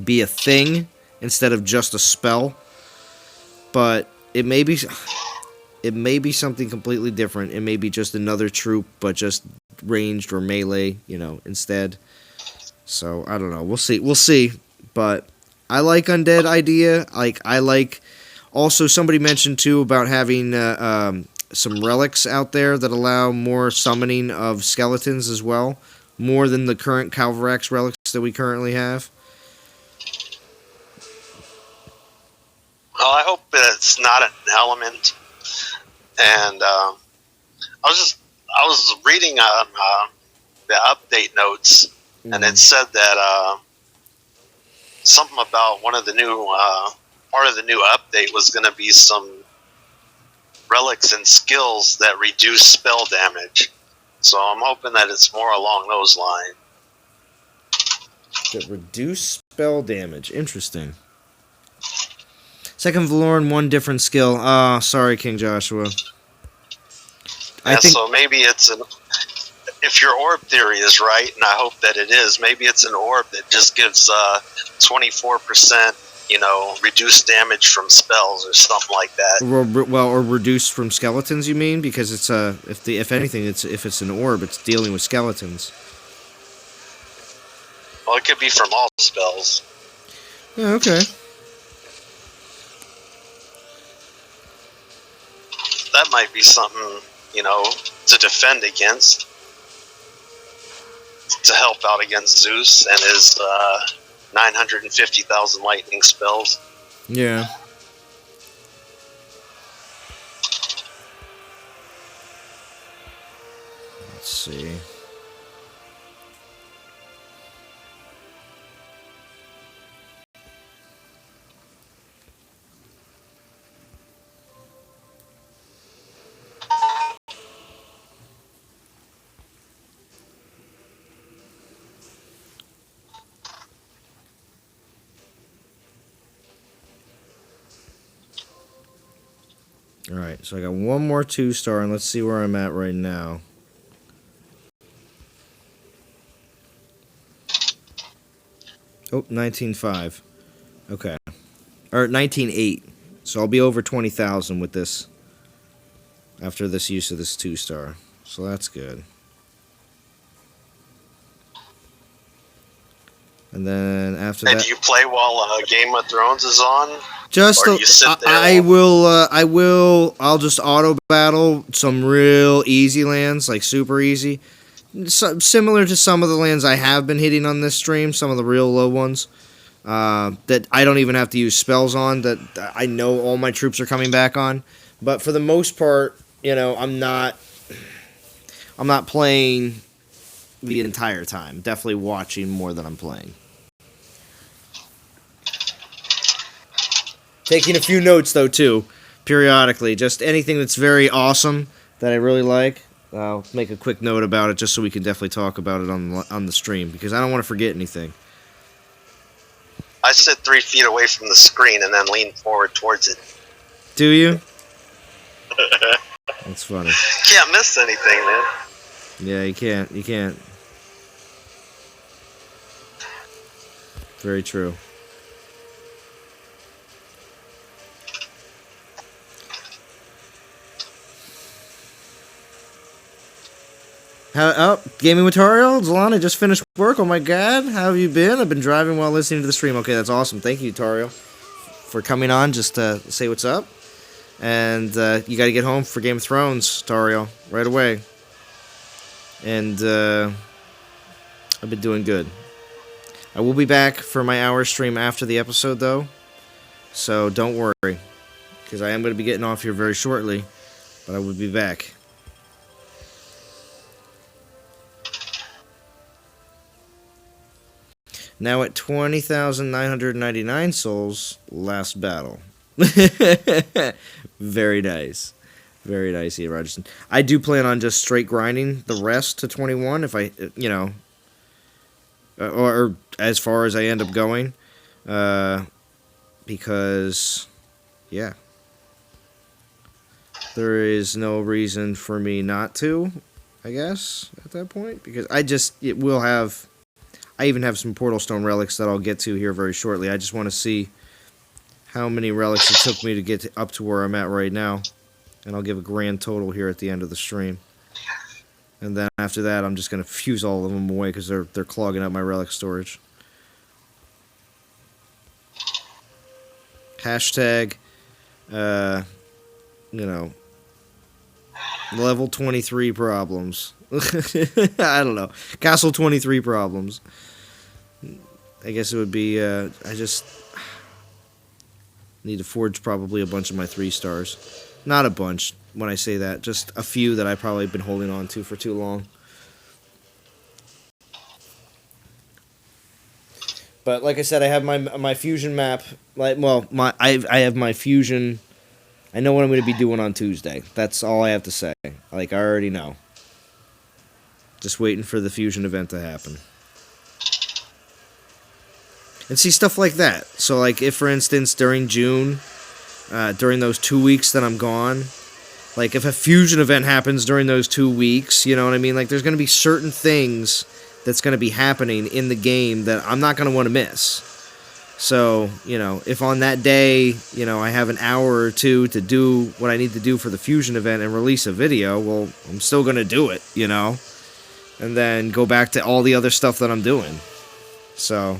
be a thing instead of just a spell. But it may be something completely different. It may be just another troop, but just ranged or melee, instead. So I don't know. We'll see. But I like undead idea. I like. Also, somebody mentioned too about having some relics out there that allow more summoning of skeletons as well, more than the current Calvarax relics that we currently have. Well, I hope that it's not an element. And I was reading on the update notes, and it said that something about one of the new part of the new update was going to be some relics and skills that reduce spell damage. So I'm hoping that it's more along those lines. That reduce spell damage. Interesting. Second Valoran, one different skill. Ah, sorry, King Joshua. I think so. Maybe it's if your orb theory is right, and I hope that it is. Maybe it's an orb that just gives 24%, reduced damage from spells or something like that. Or reduced from skeletons. You mean because it's if anything, if it's an orb, it's dealing with skeletons. Well, it could be from all spells. Yeah. Okay. That might be something, to defend against, to help out against Zeus and his 950,000 lightning spells. Yeah. Let's see. Alright, so I got one more 2-star, and let's see where I'm at right now. Oh, 19.5. Okay. Or 19.8. So I'll be over 20,000 with this. After this use of this 2-star. So that's good. And then after that... And do you play while Game of Thrones is on? Just or do you sit there? I'll just auto battle some real easy lands, like super easy. Similar to some of the lands I have been hitting on this stream, some of the real low ones. That I don't even have to use spells on, that I know all my troops are coming back on. But for the most part, I'm not playing the entire time. Definitely watching more than I'm playing. Taking a few notes, though, too, periodically. Just anything that's very awesome that I really like, I'll make a quick note about it just so we can definitely talk about it on the stream, because I don't want to forget anything. I sit 3 feet away from the screen and then lean forward towards it. Do you? That's funny. Can't miss anything, man. Yeah, you can't. Very true. Gaming with Tariel? Zalana just finished work. Oh my god, how have you been? I've been driving while listening to the stream. Okay, that's awesome. Thank you, Tariel, for coming on just to say what's up. And you got to get home for Game of Thrones, Tariel, right away. And I've been doing good. I will be back for my hour stream after the episode, though. So don't worry, because I am going to be getting off here very shortly, but I will be back. Now at 20,999 souls, last battle. Very nice. Very nice, Ian Rogerson. I do plan on just straight grinding the rest to 21 if I, or as far as I end up going. Because, yeah. There is no reason for me not to, I guess, at that point. Because I even have some Portal Stone relics that I'll get to here very shortly. I just want to see how many relics it took me to get up to where I'm at right now. And I'll give a grand total here at the end of the stream. And then after that, I'm just going to fuse all of them away because they're clogging up my relic storage. Hashtag, level 23 problems. I don't know. Castle 23 problems. I guess it would be, I just need to forge probably a bunch of my 3 stars. Not a bunch when I say that, just a few that I've probably been holding on to for too long. But like I said, I have my fusion map. I have my fusion. I know what I'm going to be doing on Tuesday. That's all I have to say. Like, I already know. Just waiting for the fusion event to happen. And see, stuff like that. So, like, if, for instance, during June, during those 2 weeks that I'm gone, like, if a fusion event happens during those 2 weeks, you know what I mean? Like, there's going to be certain things that's going to be happening in the game that I'm not going to want to miss. So, if on that day, I have an hour or two to do what I need to do for the fusion event and release a video, well, I'm still going to do it, and then go back to all the other stuff that I'm doing. So,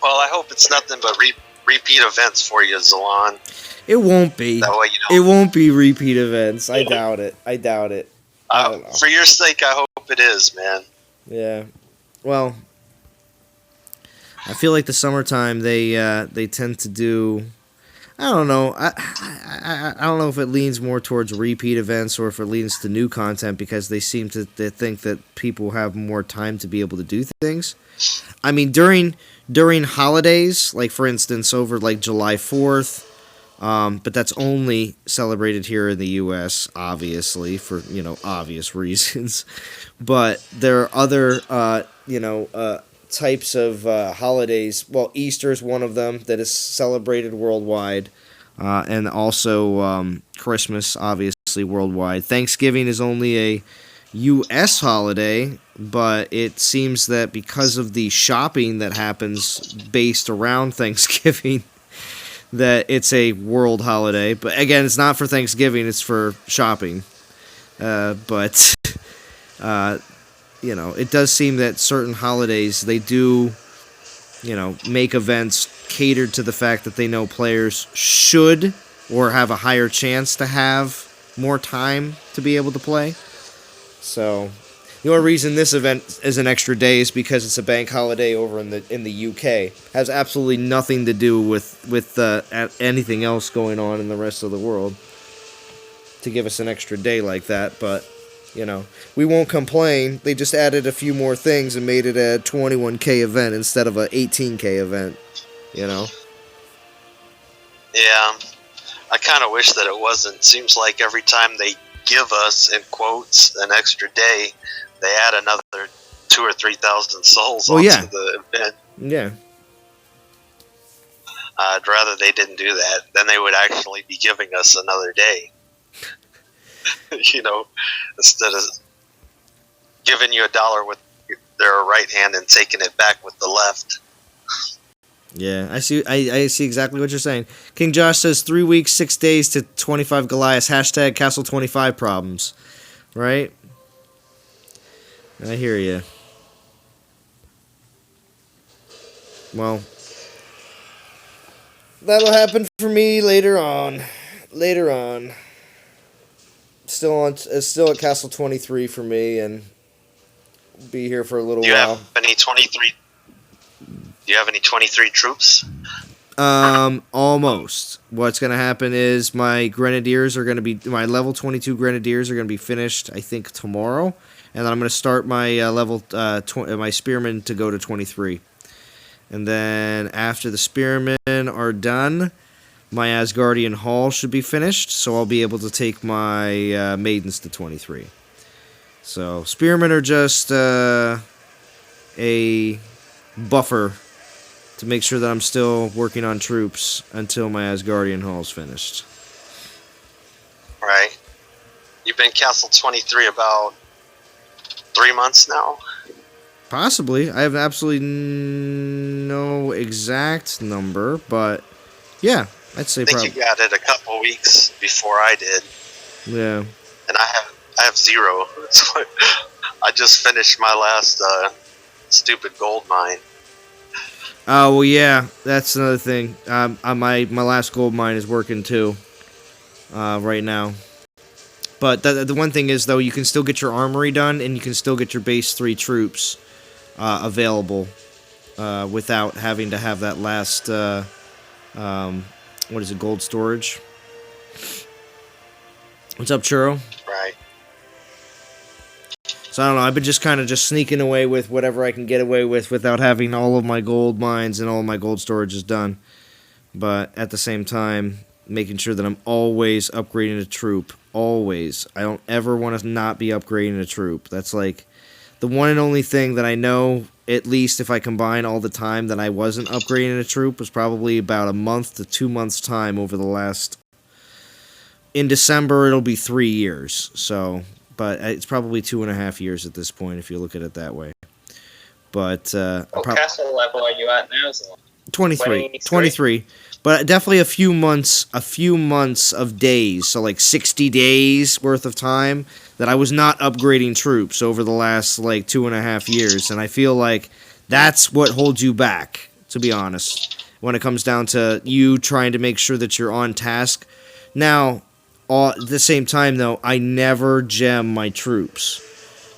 well, I hope it's nothing but repeat events for you, Zalon. It won't be. That way It won't be repeat events. I doubt it. I don't know. For your sake, I hope it is, man. Yeah. Well, I feel like the summertime they tend to do. I don't know. I don't know if it leans more towards repeat events or if it leans to new content because they seem to think that people have more time to be able to do things. I mean, during holidays, like for instance over like July 4th. But that's only celebrated here in the U.S., obviously, for, obvious reasons. But there are other, types of holidays. Well, Easter is one of them that is celebrated worldwide. And also Christmas, obviously, worldwide. Thanksgiving is only a U.S. holiday, but it seems that because of the shopping that happens based around Thanksgiving, that it's a world holiday. But again, it's not for Thanksgiving, it's for shopping. But it does seem that certain holidays, they do, make events catered to the fact that they know players should or have a higher chance to have more time to be able to play. So the only reason this event is an extra day is because it's a bank holiday over in the UK. Has absolutely nothing to do with anything else going on in the rest of the world to give us an extra day like that. But we won't complain. They just added a few more things and made it a 21K event instead of a 18K event. Yeah, I kind of wish that it wasn't. Seems like every time they give us, in quotes, an extra day, they add another 2,000 or 3,000 souls onto the event. Yeah. I'd rather they didn't do that. Then they would actually be giving us another day. Instead of giving you $1 with their right hand and taking it back with the left. Yeah, I see exactly what you're saying. King Josh says 3 weeks, 6 days to 25 Goliaths. Hashtag Castle 25 problems. Right? I hear you. Well, that'll happen for me later on. Later on. Still at Castle 23 for me, and be here for a little Do you while. have any 23? Do you have any 23 troops? Almost. What's gonna happen is my my level 22 grenadiers are gonna be finished, I think, tomorrow, and then I'm gonna start my my spearmen to go to 23, and then after the spearmen are done, my Asgardian Hall should be finished, so I'll be able to take my maidens to 23. So spearmen are just a buffer to make sure that I'm still working on troops until my Asgardian Hall is finished. Right. You've been Castle 23 about 3 months now? Possibly. I have absolutely no exact number, but yeah, I'd say I think probably. you got it a couple weeks before I did, Yeah. and I have 0. So I just finished my last stupid gold mine. Oh, well, yeah, that's another thing. My last gold mine is working too, right now. But the one thing is, though, you can still get your armory done, and you can still get your base 3 troops available without having to have that last, what is it, gold storage. What's up, Churro? Right. So I don't know, I've been just kind of just sneaking away with whatever I can get away with without having all of my gold mines and all of my gold storage is done. But at the same time, making sure that I'm always upgrading a troop. Always. I don't ever want to not be upgrading a troop. That's like the one and only thing that I know, at least if I combine all the time that I wasn't upgrading a troop, was probably about a month to 2 months time over the last... In December, it'll be 3 years, so... But it's probably 2.5 years at this point, if you look at it that way. But what castle level are you at now? 23. 23. But definitely a few months of days, so like 60 days worth of time that I was not upgrading troops over the last like 2.5 years, and I feel like that's what holds you back, to be honest, when it comes down to you trying to make sure that you're on task. Now, at the same time, though, I never gem my troops.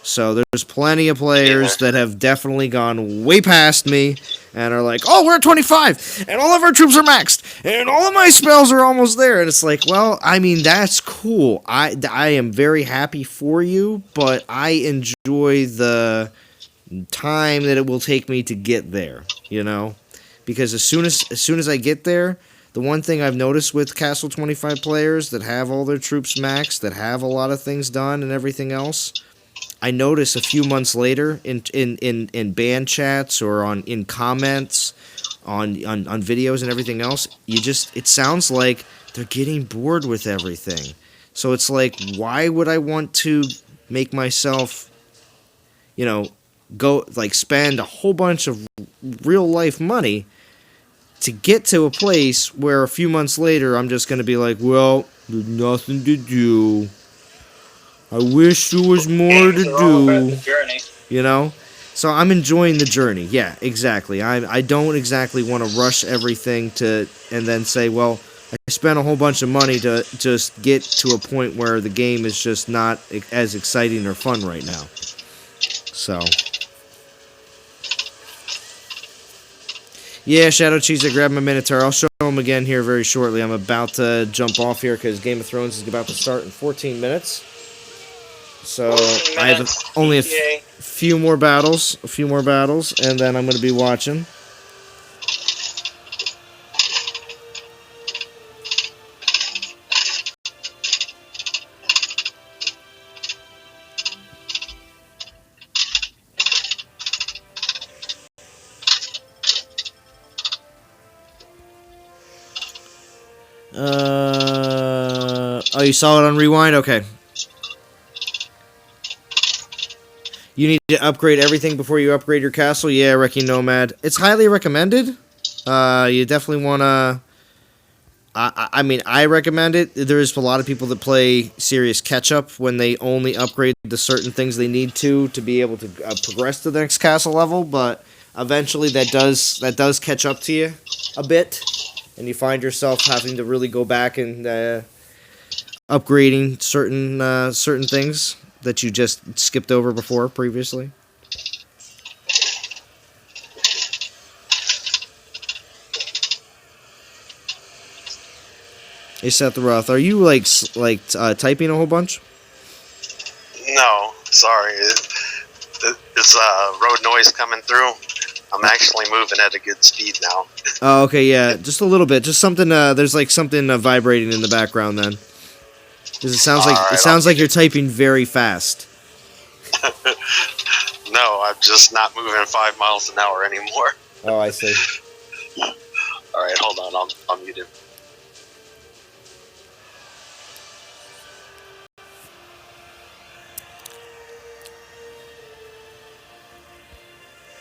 So there's plenty of players that have definitely gone way past me and are like, oh, we're at 25, and all of our troops are maxed, and all of my spells are almost there. And it's like, well, I mean, that's cool. I am very happy for you, but I enjoy the time that it will take me to get there, you know? Because as soon as I get there, the one thing I've noticed with Castle 25 players that have all their troops maxed, that have a lot of things done and everything else, I notice a few months later in band chats or in comments on videos and everything else, it sounds like they're getting bored with everything. So it's like, why would I want to make myself, go like spend a whole bunch of real life money to get to a place where a few months later I'm just going to be like, well, there's nothing to do. I wish there was more to do. You know? So I'm enjoying the journey. Yeah, exactly. I don't exactly want to rush everything and then say, well, I spent a whole bunch of money to just get to a point where the game is just not as exciting or fun right now. So... Yeah, Shadow Cheese, I grabbed my Minotaur. I'll show him again here very shortly. I'm about to jump off here because Game of Thrones is about to start in 14 minutes. So I have only a few more battles, and then I'm going to be watching. Oh, you saw it on Rewind? Okay. You need to upgrade everything before you upgrade your castle? Yeah, Wrecking Nomad. It's highly recommended. You definitely want to... I mean, I recommend it. There's a lot of people that play serious catch-up when they only upgrade the certain things they need to be able to progress to the next castle level, but eventually that does catch up to you a bit. and you find yourself having to really go back and upgrading certain things that you just skipped over before previously. Hey Seth Roth, are you typing a whole bunch? No, sorry. It's road noise coming through. I'm actually moving at a good speed now. Oh, okay, yeah, just a little bit. Just something. There's like something vibrating in the background. Then, because it sounds like you're typing very fast. No, I'm just not moving 5 miles an hour anymore. Oh, I see. All right, hold on. I'll mute him.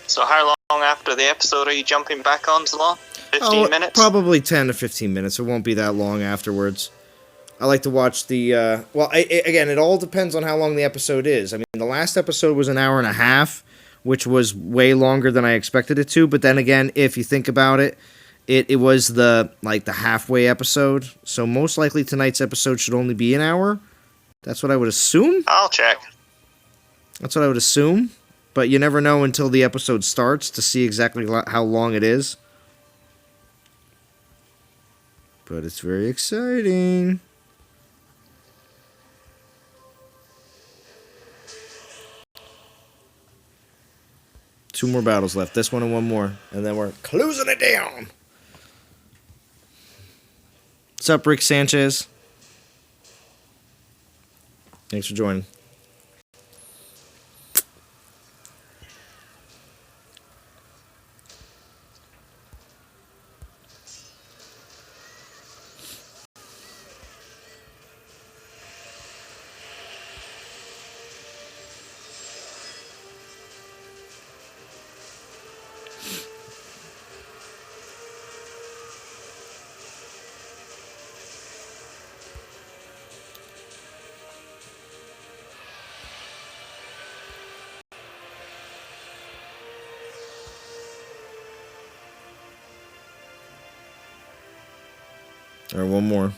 So how long after the episode are you jumping back on, Zalon? 15 minutes? Probably 10 to 15 minutes. It won't be that long afterwards. I like to watch the... again, it all depends on how long the episode is. I mean, the last episode was an hour and a half, which was way longer than I expected it to. But then again, if you think about it, it was the halfway episode. So most likely tonight's episode should only be an hour. That's what I would assume. I'll check. That's what I would assume. But you never know until the episode starts to see exactly how long it is. But it's very exciting. Two more battles left. This one and one more. And then we're closing it down. What's up, Rick Sanchez? Thanks for joining. All right, one more.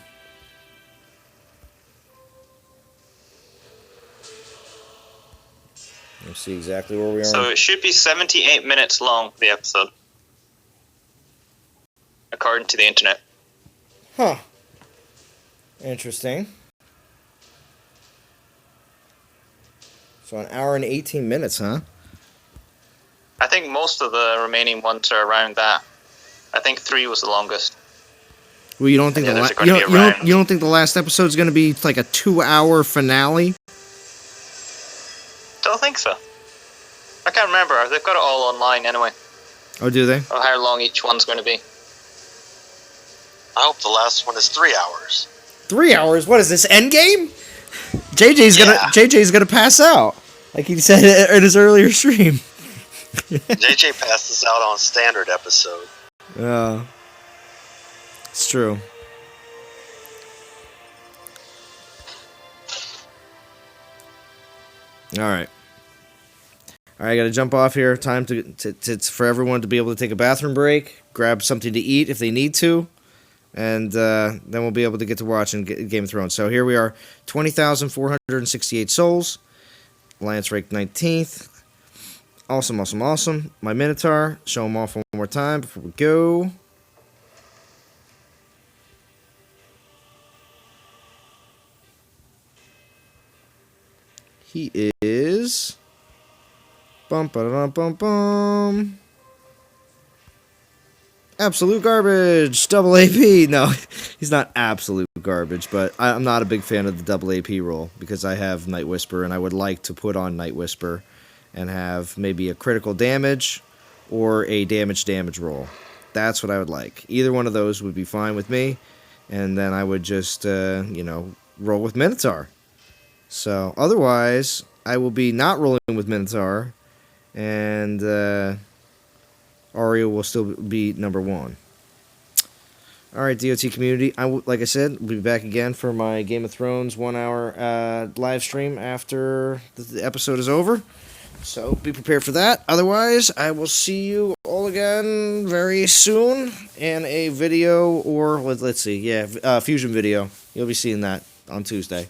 Let's see exactly where we are. So it should be 78 minutes long, the episode. According to the internet. Huh. Interesting. So an hour and 18 minutes, huh? I think most of the remaining ones are around that. I think 3 was the longest. Well, you don't think you don't think the last episode's going to be like a 2-hour finale? Don't think so. I can't remember. They've got it all online anyway. Oh, do they? Or how long each one's going to be. I hope the last one is 3 hours. 3 hours? What is this, Endgame? JJ's gonna pass out, like he said in his earlier stream. JJ passed us out on standard episode. It's true. All right, I gotta jump off here. Time for everyone to be able to take a bathroom break, grab something to eat if they need to, and then we'll be able to get to watching Game of Thrones. So here we are, 20,468 souls. Alliance ranked 19th. Awesome, awesome, awesome. My Minotaur. Show him off one more time before we go. He is... Bum, ba, bum, bum. Absolute garbage. Double AP. No, he's not absolute garbage, but I'm not a big fan of the double AP role because I have Night Whisper, and I would like to put on Night Whisper and have maybe a critical damage or a damage roll. That's what I would like. Either one of those would be fine with me, and then I would just, roll with Minotaur. So, otherwise, I will be not rolling with Minotaur, and Aria will still be number 1. Alright, DOT community, like I said, we'll be back again for my Game of Thrones 1 hour live stream after the episode is over. So be prepared for that. Otherwise, I will see you all again very soon in a video, or let's see, fusion video. You'll be seeing that on Tuesday.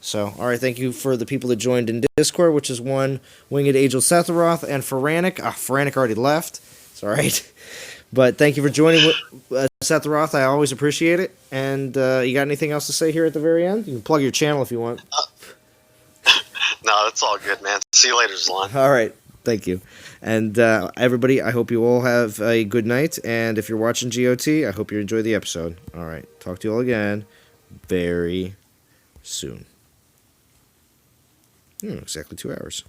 So, all right, thank you for the people that joined in Discord, which is one Winged Angel Setharoth, and Feranic. Feranic already left. It's all right. But thank you for joining Setharoth. I always appreciate it. And you got anything else to say here at the very end? You can plug your channel if you want. No, it's all good, man. See you later, Zlon. All right. Thank you. And everybody, I hope you all have a good night. And if you're watching GOT, I hope you enjoy the episode. All right. Talk to you all again very soon. Exactly 2 hours.